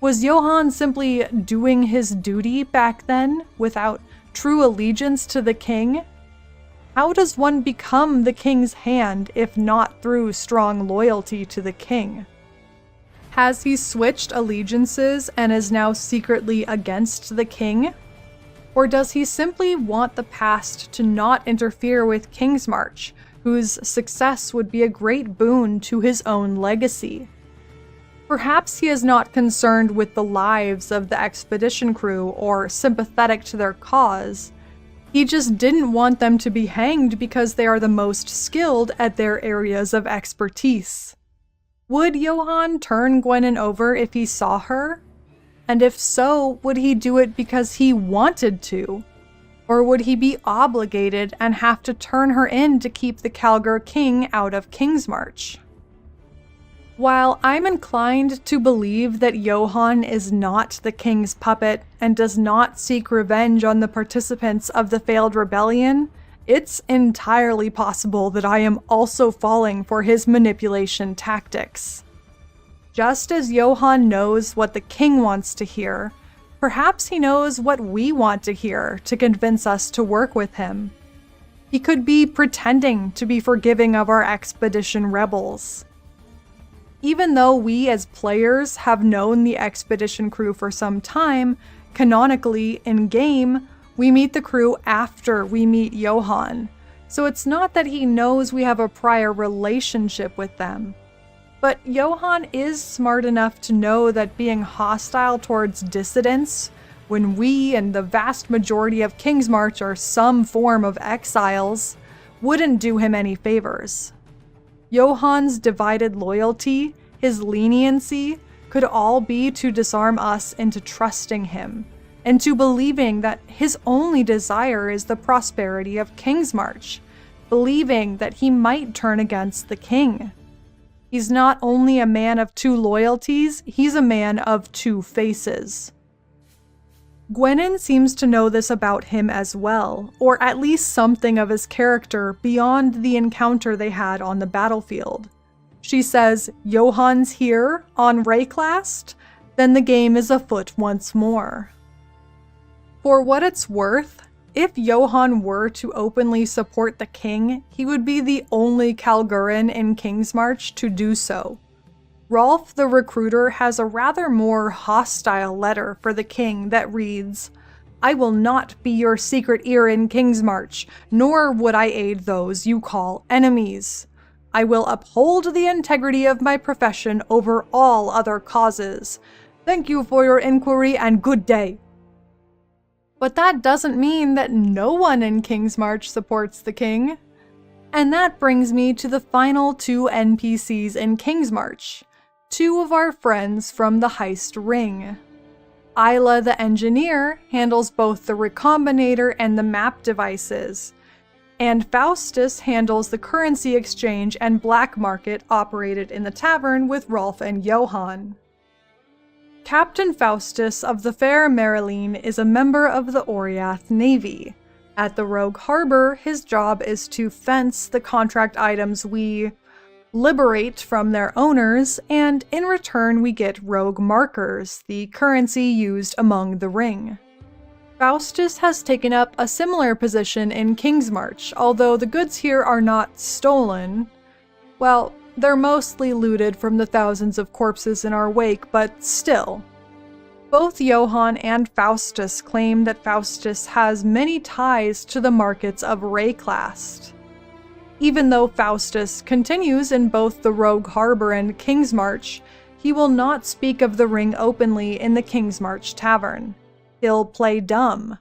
Was Johan simply doing his duty back then, without true allegiance to the king? How does one become the king's hand if not through strong loyalty to the king? Has he switched allegiances and is now secretly against the king? Or does he simply want the past to not interfere with Kingsmarch, whose success would be a great boon to his own legacy? Perhaps he is not concerned with the lives of the expedition crew or sympathetic to their cause. He just didn't want them to be hanged because they are the most skilled at their areas of expertise. Would Johan turn Gwennen over if he saw her? And if so, would he do it because he wanted to? Or would he be obligated and have to turn her in to keep the Kalguur King out of Kingsmarch? While I'm inclined to believe that Johan is not the king's puppet and does not seek revenge on the participants of the failed rebellion, it's entirely possible that I am also falling for his manipulation tactics. Just as Johan knows what the king wants to hear, perhaps he knows what we want to hear to convince us to work with him. He could be pretending to be forgiving of our expedition rebels. Even though we as players have known the expedition crew for some time, canonically in-game, we meet the crew after we meet Johan, so it's not that he knows we have a prior relationship with them. But Johan is smart enough to know that being hostile towards dissidents, when we and the vast majority of Kingsmarch are some form of exiles, wouldn't do him any favors. Johan's divided loyalty, his leniency, could all be to disarm us into trusting him, and to believing that his only desire is the prosperity of Kingsmarch, believing that he might turn against the king. He's not only a man of two loyalties, he's a man of two faces. Gwennen seems to know this about him as well, or at least something of his character beyond the encounter they had on the battlefield. She says, Johan's here, on Rayclast? Then the game is afoot once more. For what it's worth, if Johan were to openly support the king, he would be the only Kalguuran in Kingsmarch to do so. Raulf the recruiter has a rather more hostile letter for the king that reads, I will not be your secret ear in Kingsmarch, nor would I aid those you call enemies. I will uphold the integrity of my profession over all other causes. Thank you for your inquiry and good day. But that doesn't mean that no one in Kingsmarch supports the king. And that brings me to the final two NPCs in Kingsmarch, two of our friends from the Heist ring. Isla the engineer handles both the recombinator and the map devices, and Faustus handles the currency exchange and black market operated in the tavern with Raulf and Johan. Captain Faustus of the Fair Marilyn is a member of the Oriath Navy. At the Rogue Harbor, his job is to fence the contract items we liberate from their owners, and in return we get rogue markers, the currency used among the ring. Faustus has taken up a similar position in Kingsmarch, although the goods here are not stolen. Well, they're mostly looted from the thousands of corpses in our wake, but still. Both Johan and Faustus claim that Faustus has many ties to the markets of Rayclast. Even though Faustus continues in both the Rogue Harbor and Kingsmarch, he will not speak of the ring openly in the Kingsmarch tavern. He'll play dumb.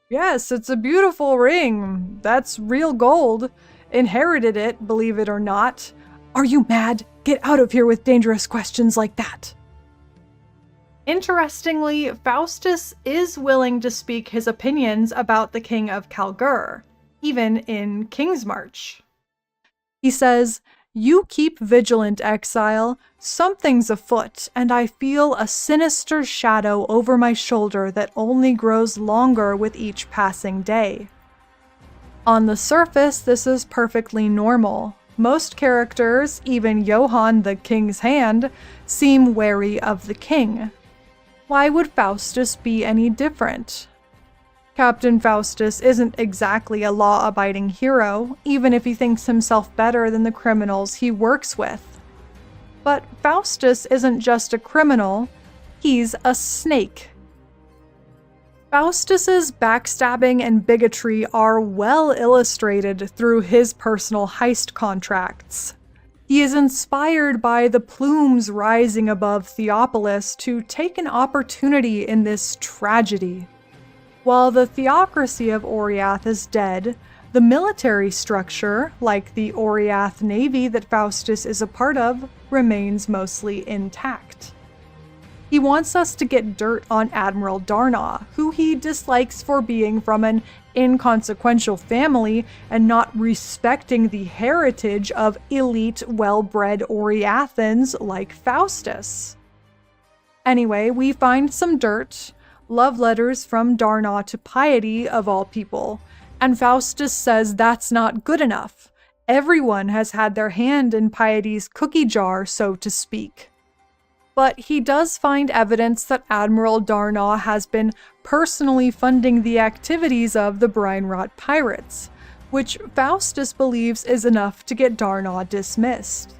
Yes, it's a beautiful ring. That's real gold. Inherited it, believe it or not. Are you mad? Get out of here with dangerous questions like that. Interestingly, Faustus is willing to speak his opinions about the King of Kalguur, even in Kingsmarch. He says, "You keep vigilant, exile. Something's afoot, and I feel a sinister shadow over my shoulder that only grows longer with each passing day." On the surface, this is perfectly normal. Most characters, even Johan the King's Hand, seem wary of the king. Why would Faustus be any different? Captain Faustus isn't exactly a law-abiding hero, even if he thinks himself better than the criminals he works with. But Faustus isn't just a criminal, he's a snake. Faustus's backstabbing and bigotry are well illustrated through his personal heist contracts. He is inspired by the plumes rising above Theopolis to take an opportunity in this tragedy. While the theocracy of Oriath is dead, the military structure, like the Oriath Navy that Faustus is a part of, remains mostly intact. He wants us to get dirt on Admiral Darnaw, who he dislikes for being from an inconsequential family and not respecting the heritage of elite, well-bred Oriathans like Faustus. Anyway, we find some dirt, love letters from Darnaw to Piety, of all people, and Faustus says that's not good enough. Everyone has had their hand in Piety's cookie jar, so to speak. But he does find evidence that Admiral Darnaw has been personally funding the activities of the Brinerot pirates, which Faustus believes is enough to get Darnaw dismissed.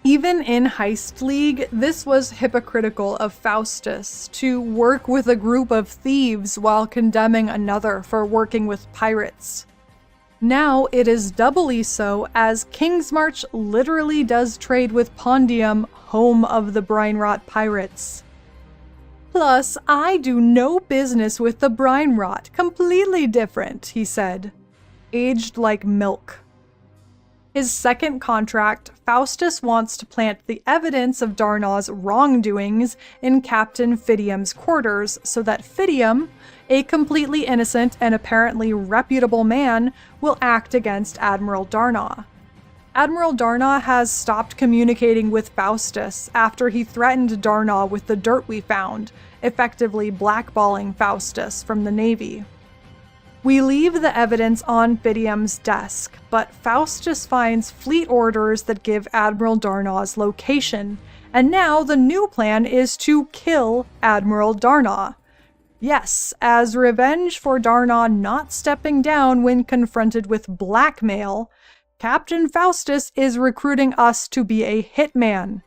Even in Heist League, this was hypocritical of Faustus to work with a group of thieves while condemning another for working with pirates. Now it is doubly so, as Kingsmarch literally does trade with Pondium, home of the Brinerot pirates. Plus, I do no business with the Brinerot, completely different, he said. Aged like milk. His second contract, Faustus wants to plant the evidence of Darnaw's wrongdoings in Captain Fidium's quarters so that Fidium, a completely innocent and apparently reputable man, will act against Admiral Darnaw. Admiral Darnaw has stopped communicating with Faustus after he threatened Darnaw with the dirt we found, effectively blackballing Faustus from the Navy. We leave the evidence on Fidium's desk, but Faustus finds fleet orders that give Admiral Darnaw's location, and now the new plan is to kill Admiral Darnaw. Yes, as revenge for Darnaw not stepping down when confronted with blackmail, Captain Faustus is recruiting us to be a hitman.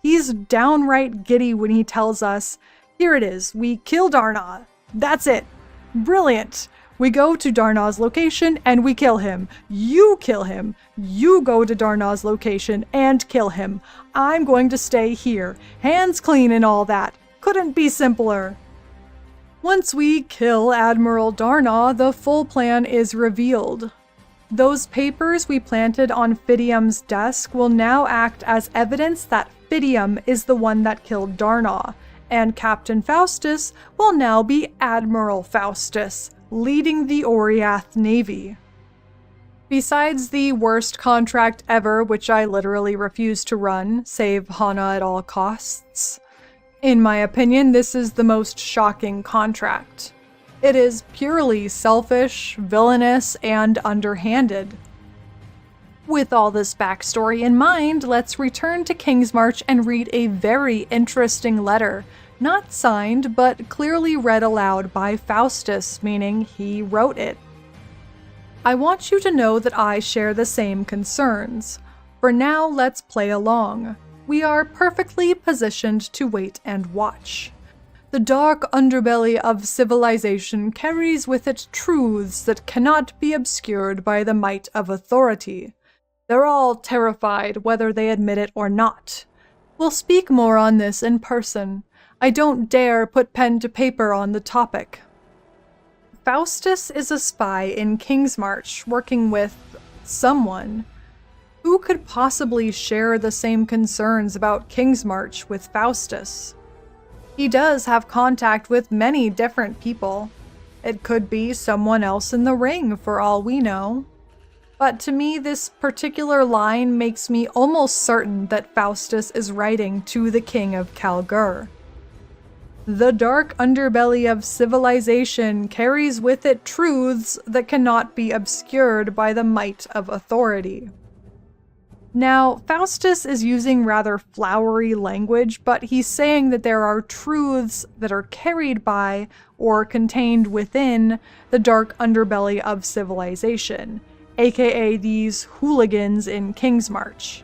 He's downright giddy when he tells us, "Here it is, we kill Darnaw. That's it. Brilliant. We go to Darnaw's location and we kill him. You kill him. You go to Darnaw's location and kill him. I'm going to stay here. Hands clean and all that. Couldn't be simpler." Once we kill Admiral Darnaw, the full plan is revealed. Those papers we planted on Fidium's desk will now act as evidence that Fidium is the one that killed Darnaw, and Captain Faustus will now be Admiral Faustus, leading the Oriath Navy. Besides the worst contract ever, which I literally refuse to run, save Hana at all costs, in my opinion, this is the most shocking contract. It is purely selfish, villainous, and underhanded. With all this backstory in mind, let's return to Kingsmarch and read a very interesting letter, not signed, but clearly read aloud by Faustus, meaning he wrote it. I want you to know that I share the same concerns. For now, let's play along. We are perfectly positioned to wait and watch. The dark underbelly of civilization carries with it truths that cannot be obscured by the might of authority. They're all terrified whether they admit it or not. We'll speak more on this in person. I don't dare put pen to paper on the topic. Faustus is a spy in Kingsmarch, working with someone. Who could possibly share the same concerns about Kingsmarch with Faustus? He does have contact with many different people. It could be someone else in the ring for all we know. But to me, this particular line makes me almost certain that Faustus is writing to the King of Kalguur. The dark underbelly of civilization carries with it truths that cannot be obscured by the might of authority. Now, Faustus is using rather flowery language, but he's saying that there are truths that are carried by or contained within the dark underbelly of civilization, aka these hooligans in Kingsmarch.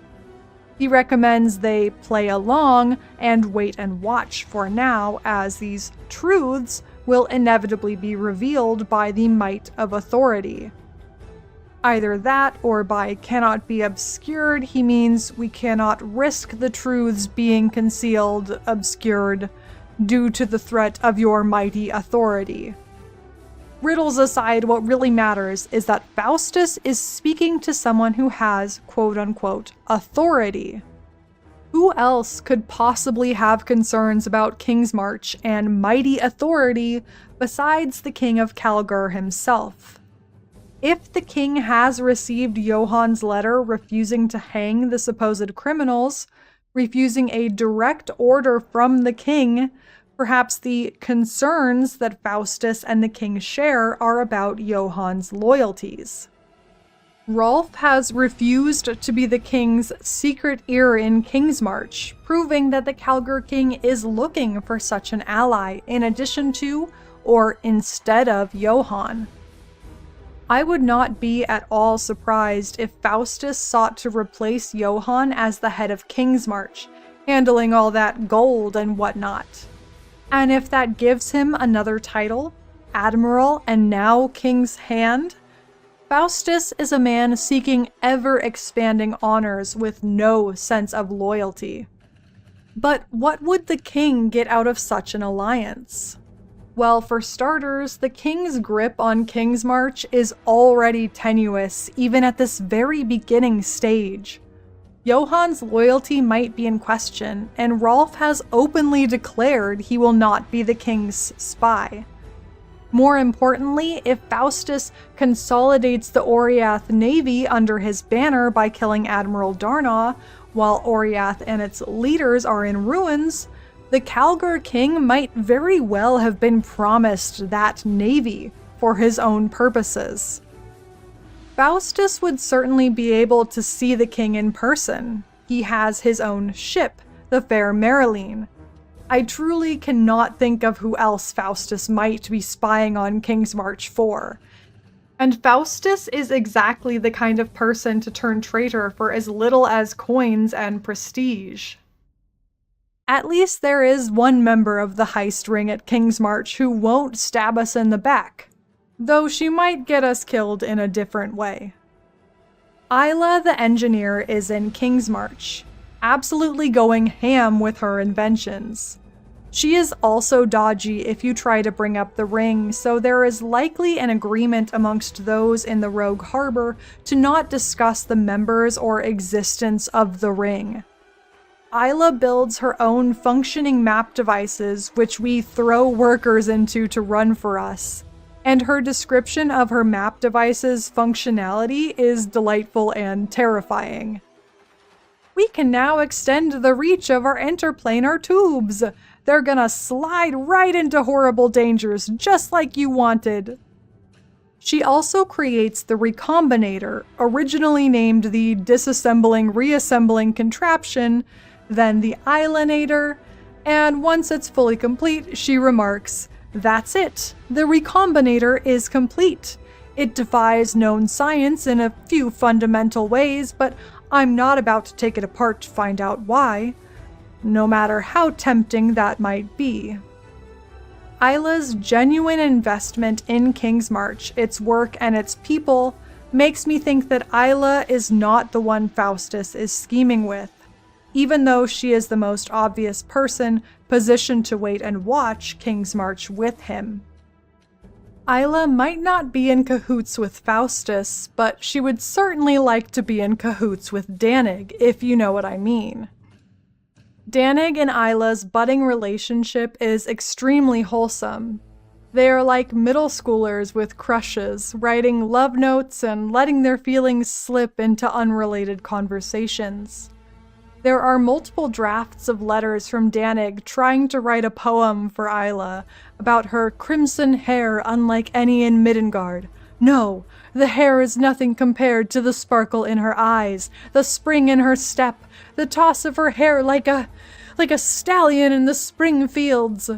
He recommends they play along and wait and watch for now, as these truths will inevitably be revealed by the might of authority. Either that, or by cannot be obscured, he means we cannot risk the truths being concealed, obscured, due to the threat of your mighty authority. Riddles aside, what really matters is that Faustus is speaking to someone who has, quote-unquote, authority. Who else could possibly have concerns about Kingsmarch and mighty authority besides the King of Kalguur himself? If the king has received Johan's letter refusing to hang the supposed criminals, refusing a direct order from the king, perhaps the concerns that Faustus and the king share are about Johan's loyalties. Raulf has refused to be the king's secret ear in Kingsmarch, proving that the Kalguur King is looking for such an ally in addition to, or instead of, Johan. I would not be at all surprised if Faustus sought to replace Johan as the head of Kingsmarch, handling all that gold and whatnot. And if that gives him another title, Admiral and now King's Hand, Faustus is a man seeking ever-expanding honors with no sense of loyalty. But what would the king get out of such an alliance? Well, for starters, the king's grip on Kingsmarch is already tenuous even at this very beginning stage. Johan's loyalty might be in question, and Raulf has openly declared he will not be the king's spy. More importantly, if Faustus consolidates the Oriath Navy under his banner by killing Admiral Darnaw, while Oriath and its leaders are in ruins, the Kalguur King might very well have been promised that navy for his own purposes. Faustus would certainly be able to see the king in person. He has his own ship, the Fair Marilyn. I truly cannot think of who else Faustus might be spying on Kingsmarch for. And Faustus is exactly the kind of person to turn traitor for as little as coins and prestige. At least there is one member of the heist ring at Kingsmarch who won't stab us in the back, though she might get us killed in a different way. Isla the engineer is in Kingsmarch, absolutely going ham with her inventions. She is also dodgy if you try to bring up the ring, so there is likely an agreement amongst those in the Rogue Harbor to not discuss the members or existence of the ring. Isla builds her own functioning map devices, which we throw workers into to run for us. And her description of her map device's functionality is delightful and terrifying. We can now extend the reach of our interplanar tubes. They're gonna slide right into horrible dangers, just like you wanted. She also creates the Recombinator, originally named the Disassembling Reassembling Contraption, then the Islanator, and once it's fully complete, she remarks, "That's it. The Recombinator is complete. It defies known science in a few fundamental ways, but I'm not about to take it apart to find out why, no matter how tempting that might be." Isla's genuine investment in Kingsmarch, its work and its people, makes me think that Isla is not the one Faustus is scheming with, even though she is the most obvious person positioned to wait and watch Kingsmarch with him. Isla might not be in cahoots with Faustus, but she would certainly like to be in cahoots with Danig, if you know what I mean. Danig and Isla's budding relationship is extremely wholesome. They are like middle schoolers with crushes, writing love notes and letting their feelings slip into unrelated conversations. There are multiple drafts of letters from Danig trying to write a poem for Isla about her crimson hair unlike any in Middengard. No, the hair is nothing compared to the sparkle in her eyes, the spring in her step, the toss of her hair like a stallion in the spring fields.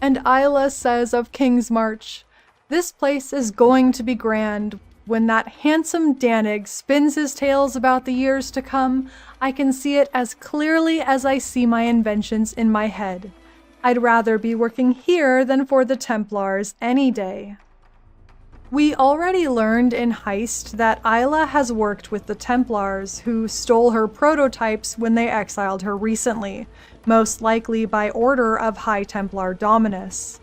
And Isla says of Kingsmarch, "This place is going to be grand. When that handsome Danig spins his tales about the years to come, I can see it as clearly as I see my inventions in my head. I'd rather be working here than for the Templars any day." We already learned in Heist that Isla has worked with the Templars, who stole her prototypes when they exiled her recently, most likely by order of High Templar Dominus.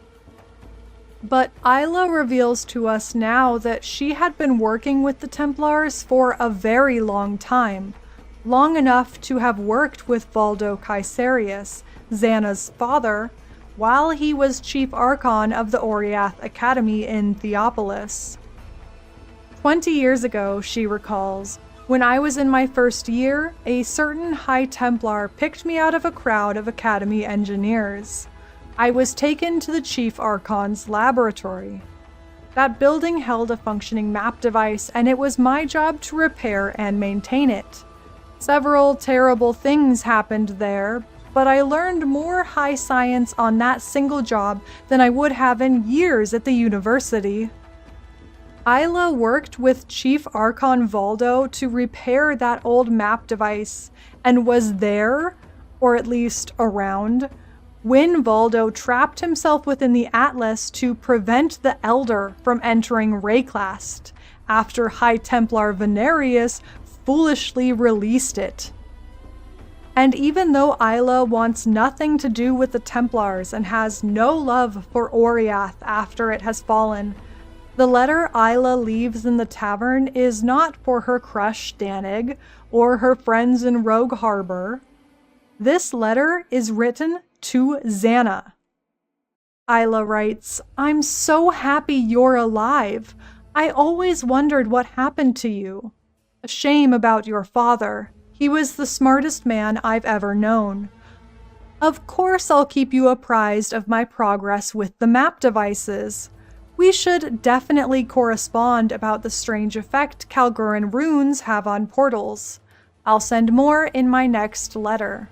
But Isla reveals to us now that she had been working with the Templars for a very long time, long enough to have worked with Valdo Caesarius, Zana's father, while he was Chief Archon of the Oriath Academy in Theopolis. 20 years ago, she recalls, when I was in my first year, a certain High Templar picked me out of a crowd of Academy engineers. I was taken to the Chief Archon's laboratory. That building held a functioning map device, and it was my job to repair and maintain it. Several terrible things happened there, but I learned more high science on that single job than I would have in years at the university. Isla worked with Chief Archon Valdo to repair that old map device, and was there, or at least around, when Valdo trapped himself within the Atlas to prevent the Elder from entering Rayclast, after High Templar Venarius foolishly released it. And even though Isla wants nothing to do with the Templars and has no love for Oriath after it has fallen, the letter Isla leaves in the tavern is not for her crush Danig or her friends in Rogue Harbor. This letter is written to Zana. Isla writes, "I'm so happy you're alive. I always wondered what happened to you. A shame about your father. He was the smartest man I've ever known. Of course I'll keep you apprised of my progress with the map devices. We should definitely correspond about the strange effect Kalguuran runes have on portals. I'll send more in my next letter."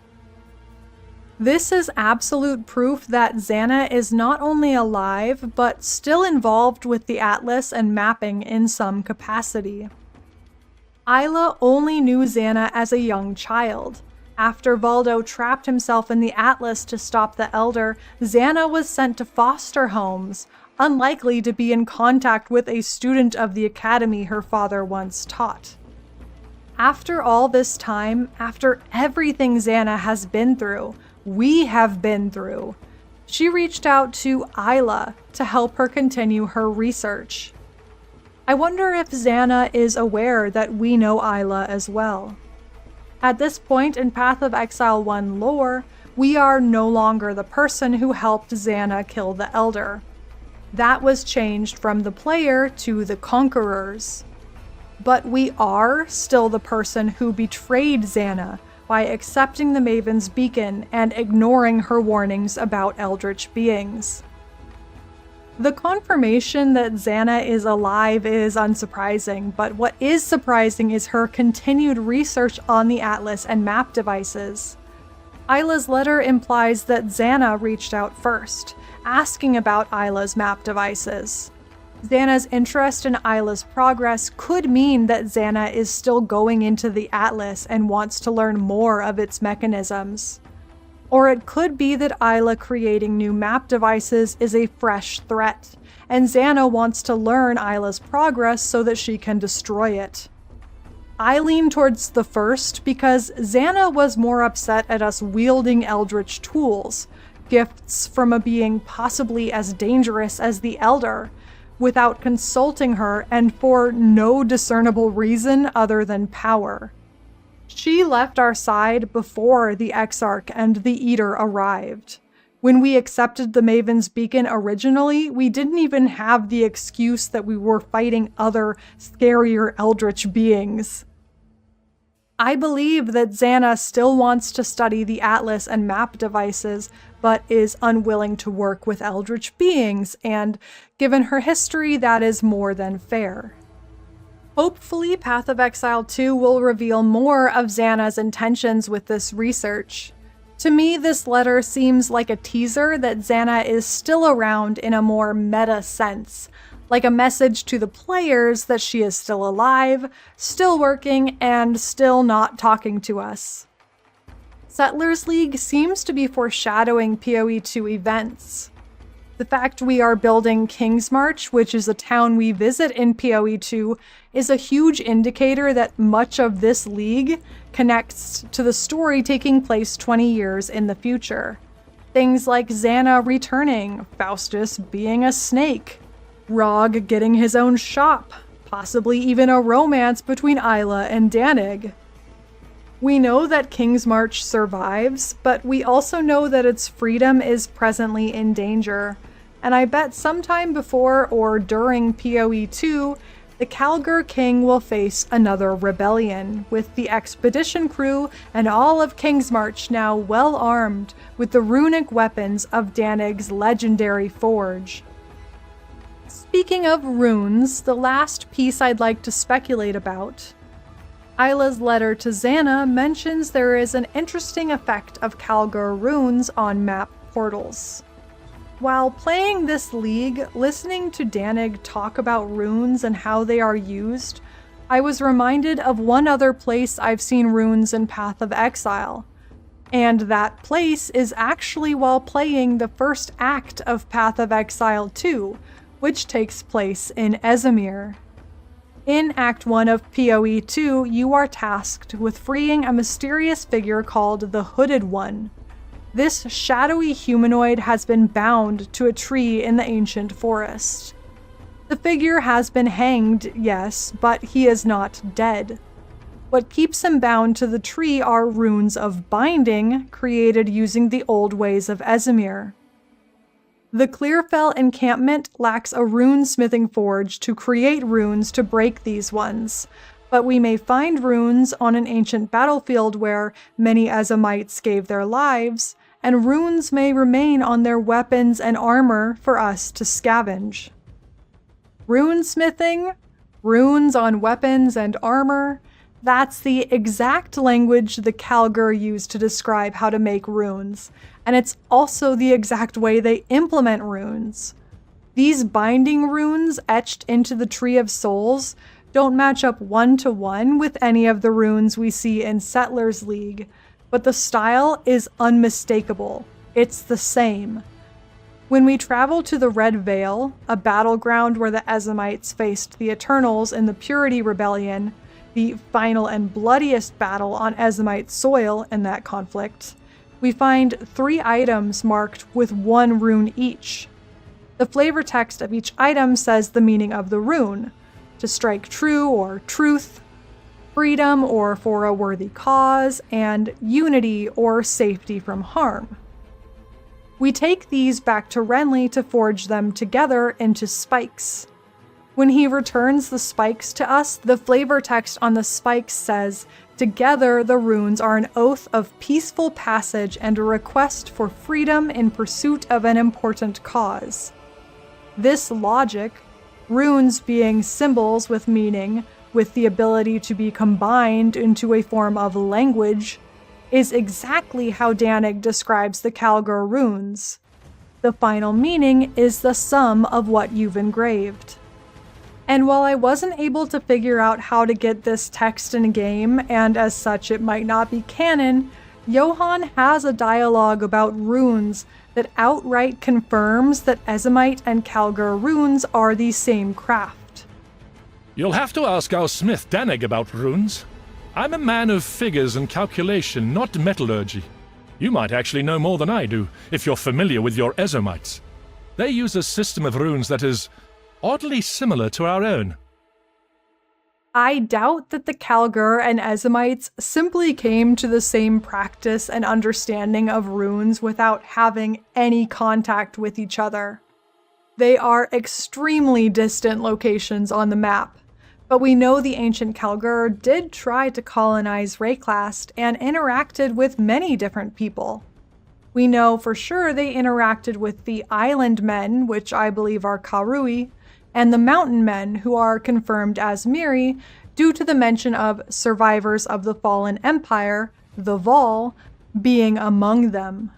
This is absolute proof that Zana is not only alive, but still involved with the Atlas and mapping in some capacity. Isla only knew Zana as a young child. After Valdo trapped himself in the Atlas to stop the Elder, Zana was sent to foster homes, unlikely to be in contact with a student of the academy her father once taught. After all this time, after everything Zana has been through, we have been through, she reached out to Isla to help her continue her research. I wonder if Zana is aware that we know Isla as well. At this point in Path of Exile 1 lore, we are no longer the person who helped Zana kill the Elder. That was changed from the player to the Conquerors. But we are still the person who betrayed Zana by accepting the Maven's beacon and ignoring her warnings about eldritch beings. The confirmation that Zana is alive is unsurprising, but what is surprising is her continued research on the Atlas and map devices. Isla's letter implies that Zana reached out first, asking about Isla's map devices. Zana's interest in Isla's progress could mean that Zana is still going into the Atlas and wants to learn more of its mechanisms. Or it could be that Isla creating new map devices is a fresh threat, and Zana wants to learn Isla's progress so that she can destroy it. I lean towards the first because Zana was more upset at us wielding eldritch tools, gifts from a being possibly as dangerous as the Elder, without consulting her and for no discernible reason other than power. She left our side before the Exarch and the Eater arrived. When we accepted the Maven's beacon originally, we didn't even have the excuse that we were fighting other, scarier eldritch beings. I believe that Zana still wants to study the Atlas and map devices, but is unwilling to work with eldritch beings, and given her history, that is more than fair. Hopefully, Path of Exile 2 will reveal more of Zana's intentions with this research. To me, this letter seems like a teaser that Zana is still around in a more meta sense, like a message to the players that she is still alive, still working, and still not talking to us. Settlers League seems to be foreshadowing PoE 2 events. The fact we are building Kingsmarch, which is a town we visit in PoE 2, is a huge indicator that much of this league connects to the story taking place 20 years in the future. Things like Zana returning, Faustus being a snake, Rog getting his own shop, possibly even a romance between Isla and Danig. We know that Kingsmarch survives, but we also know that its freedom is presently in danger. And I bet sometime before or during PoE 2, the Kalguur King will face another rebellion, with the expedition crew and all of Kingsmarch now well armed with the runic weapons of Danig's legendary forge. Speaking of runes, the last piece I'd like to speculate about. Isla's letter to Zana mentions there is an interesting effect of Kalguur runes on map portals. While playing this league, listening to Danig talk about runes and how they are used, I was reminded of one other place I've seen runes in Path of Exile. And that place is actually while playing the first act of Path of Exile 2, which takes place in Ezomyr. In Act 1 of PoE 2, you are tasked with freeing a mysterious figure called the Hooded One. This shadowy humanoid has been bound to a tree in the ancient forest. The figure has been hanged, yes, but he is not dead. What keeps him bound to the tree are runes of binding, created using the old ways of Ezomyr. The Clearfell encampment lacks a runesmithing forge to create runes to break these ones, but we may find runes on an ancient battlefield where many Ezomytes gave their lives, and runes may remain on their weapons and armor for us to scavenge. Runesmithing, runes on weapons and armor, that's the exact language the Kalguur use to describe how to make runes, and it's also the exact way they implement runes. These binding runes etched into the Tree of Souls don't match up one-to-one with any of the runes we see in Settlers League, but the style is unmistakable. It's the same. When we travel to the Red Vale, a battleground where the Ezomytes faced the Eternals in the Purity Rebellion, the final and bloodiest battle on Ezomyte soil in that conflict, we find 3 items marked with 1 rune each. The flavor text of each item says the meaning of the rune: to strike true or truth, freedom or for a worthy cause, and unity or safety from harm. We take these back to Renly to forge them together into spikes. When he returns the spikes to us, the flavor text on the spikes says, "Together the runes are an oath of peaceful passage and a request for freedom in pursuit of an important cause." This logic, runes being symbols with meaning, with the ability to be combined into a form of language, is exactly how Danig describes the Kalguur runes. The final meaning is the sum of what you've engraved. And while I wasn't able to figure out how to get this text in a game, and as such it might not be canon, Johan has a dialogue about runes that outright confirms that Ezomyte and Kalguur runes are the same craft. You'll have to ask our smith Danig about runes. I'm a man of figures and calculation, not metallurgy. You might actually know more than I do, if you're familiar with your Ezomytes. They use a system of runes that is oddly similar to our own. I doubt that the Kalguur and Ezomytes simply came to the same practice and understanding of runes without having any contact with each other. They are extremely distant locations on the map, but we know the ancient Kalguur did try to colonize Rayclast and interacted with many different people. We know for sure they interacted with the island men, which I believe are Karui, and the mountain men, who are confirmed as Miri due to the mention of survivors of the fallen empire, the Vol, being among them.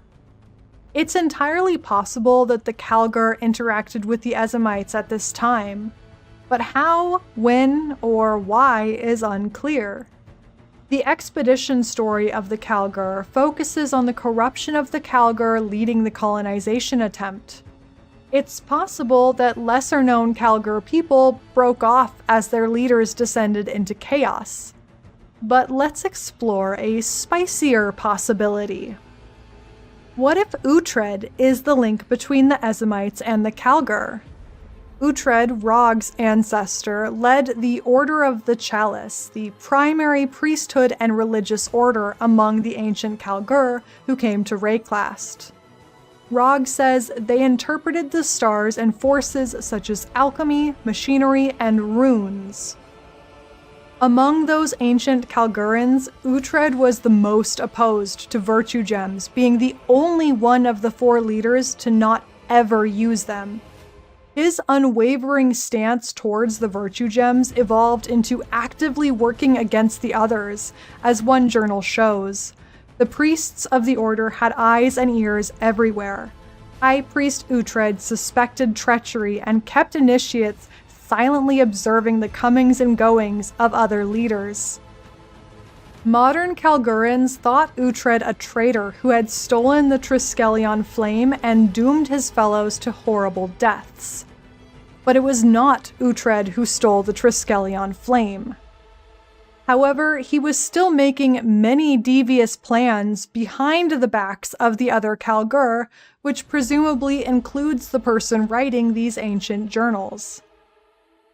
It's entirely possible that the Kalguur interacted with the Ezomytes at this time, but how, when, or why is unclear. The expedition story of the Kalguur focuses on the corruption of the Kalguur leading the colonization attempt. It's possible that lesser-known Kalguur people broke off as their leaders descended into chaos. But let's explore a spicier possibility. What if Uhtred is the link between the Ezomytes and the Kalguur? Uhtred, Rog's ancestor, led the Order of the Chalice, the primary priesthood and religious order among the ancient Kalguur who came to Rayclast. Rog says they interpreted the stars and forces such as alchemy, machinery, and runes. Among those ancient Kalguurans, Uhtred was the most opposed to virtue gems, being the only one of the four leaders to not ever use them. His unwavering stance towards the virtue gems evolved into actively working against the others, as one journal shows. The priests of the order had eyes and ears everywhere. High Priest Uhtred suspected treachery and kept initiates silently observing the comings and goings of other leaders. Modern Kalguurans thought Uhtred a traitor who had stolen the Triskelion flame and doomed his fellows to horrible deaths. But it was not Uhtred who stole the Triskelion flame. However, he was still making many devious plans behind the backs of the other Kalguur, which presumably includes the person writing these ancient journals.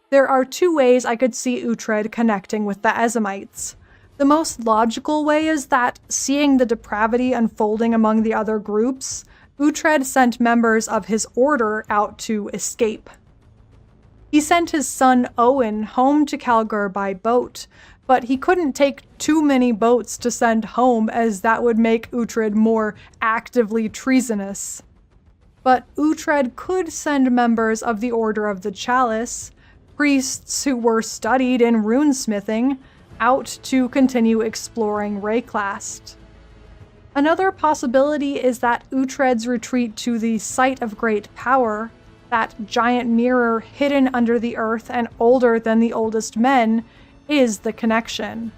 There are two ways I could see Uhtred connecting with the Ezomytes. The most logical way is that, seeing the depravity unfolding among the other groups, Uhtred sent members of his order out to escape. He sent his son Owen home to Kalguur by boat, but he couldn't take too many boats to send home, as that would make Uhtred more actively treasonous. But Uhtred could send members of the Order of the Chalice, priests who were studied in runesmithing, out to continue exploring Rayclast. Another possibility is that Uhtred's retreat to the Site of Great Power, that giant mirror hidden under the earth and older than the oldest men, is the connection.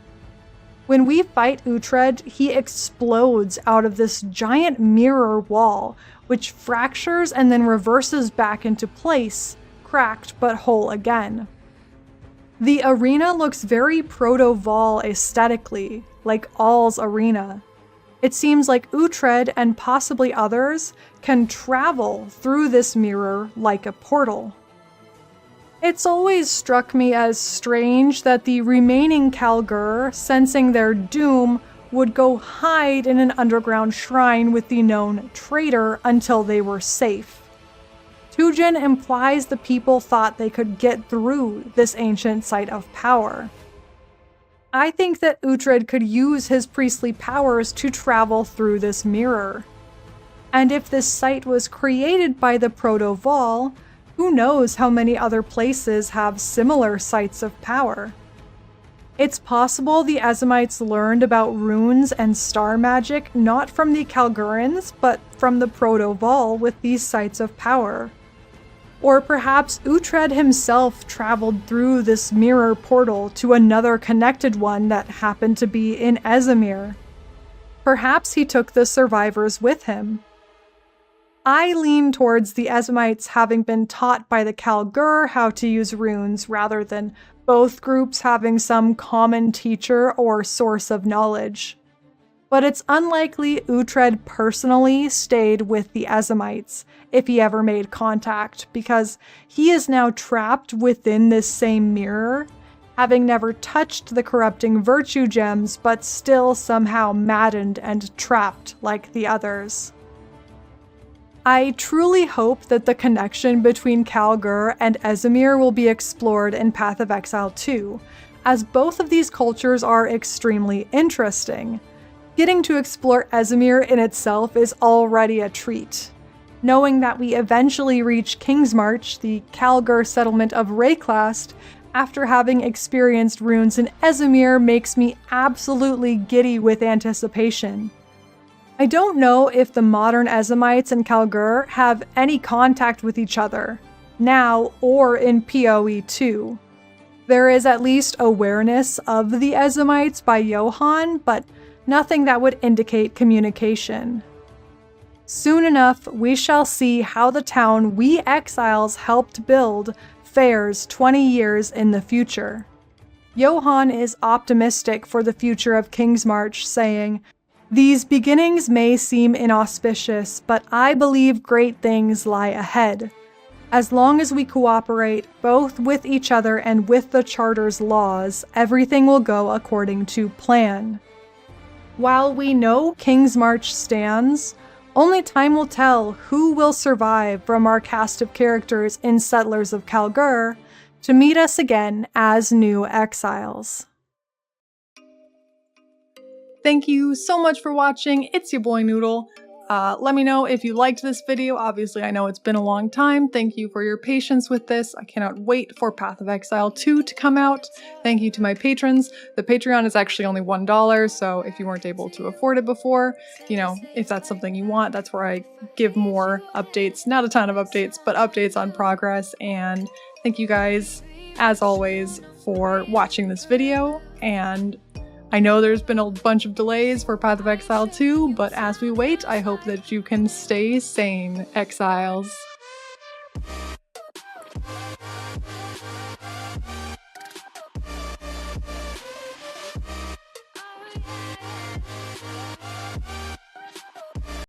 When we fight Uhtred, he explodes out of this giant mirror wall, which fractures and then reverses back into place, cracked but whole again. The arena looks very proto-Vol aesthetically, like All's arena. It seems like Uhtred and possibly others can travel through this mirror like a portal. It's always struck me as strange that the remaining Kalguur, sensing their doom, would go hide in an underground shrine with the known traitor until they were safe. Tujin implies the people thought they could get through this ancient site of power. I think that Uhtred could use his priestly powers to travel through this mirror. And if this site was created by the Proto-Vol, who knows how many other places have similar sites of power? It's possible the Ezomytes learned about runes and star magic not from the Kalguurans, but from the Proto-Vol with these sites of power. Or perhaps Uhtred himself traveled through this mirror portal to another connected one that happened to be in Ezomyr. Perhaps he took the survivors with him. I lean towards the Ezomytes having been taught by the Kalguur how to use runes rather than both groups having some common teacher or source of knowledge. But it's unlikely Uhtred personally stayed with the Ezomytes if he ever made contact, because he is now trapped within this same mirror, having never touched the corrupting virtue gems but still somehow maddened and trapped like the others. I truly hope that the connection between Kalguur and Ezomyr will be explored in Path of Exile 2, as both of these cultures are extremely interesting. Getting to explore Ezomyr in itself is already a treat. Knowing that we eventually reach Kingsmarch, the Kalguur settlement of Rayclast, after having experienced runes in Ezomyr makes me absolutely giddy with anticipation. I don't know if the modern Ezomytes and Kalguur have any contact with each other, now or in PoE 2. There is at least awareness of the Ezomytes by Johan, but nothing that would indicate communication. Soon enough, we shall see how the town we exiles helped build fares 20 years in the future. Johan is optimistic for the future of Kingsmarch, saying, "These beginnings may seem inauspicious, but I believe great things lie ahead. As long as we cooperate, both with each other and with the Charter's laws, everything will go according to plan." While we know Kingsmarch stands, only time will tell who will survive from our cast of characters in Settlers of Kalguur to meet us again as new exiles. Thank you so much for watching. It's your boy Noodle. Let me know if you liked this video. Obviously, I know it's been a long time. Thank you for your patience with this. I cannot wait for Path of Exile 2 to come out. Thank you to my patrons. The Patreon is actually only $1, so if you weren't able to afford it before, you know, if that's something you want, that's where I give more updates. Not a ton of updates, but updates on progress. And thank you guys, as always, for watching this video. And I know there's been a bunch of delays for Path of Exile 2, but as we wait, I hope that you can stay sane, exiles.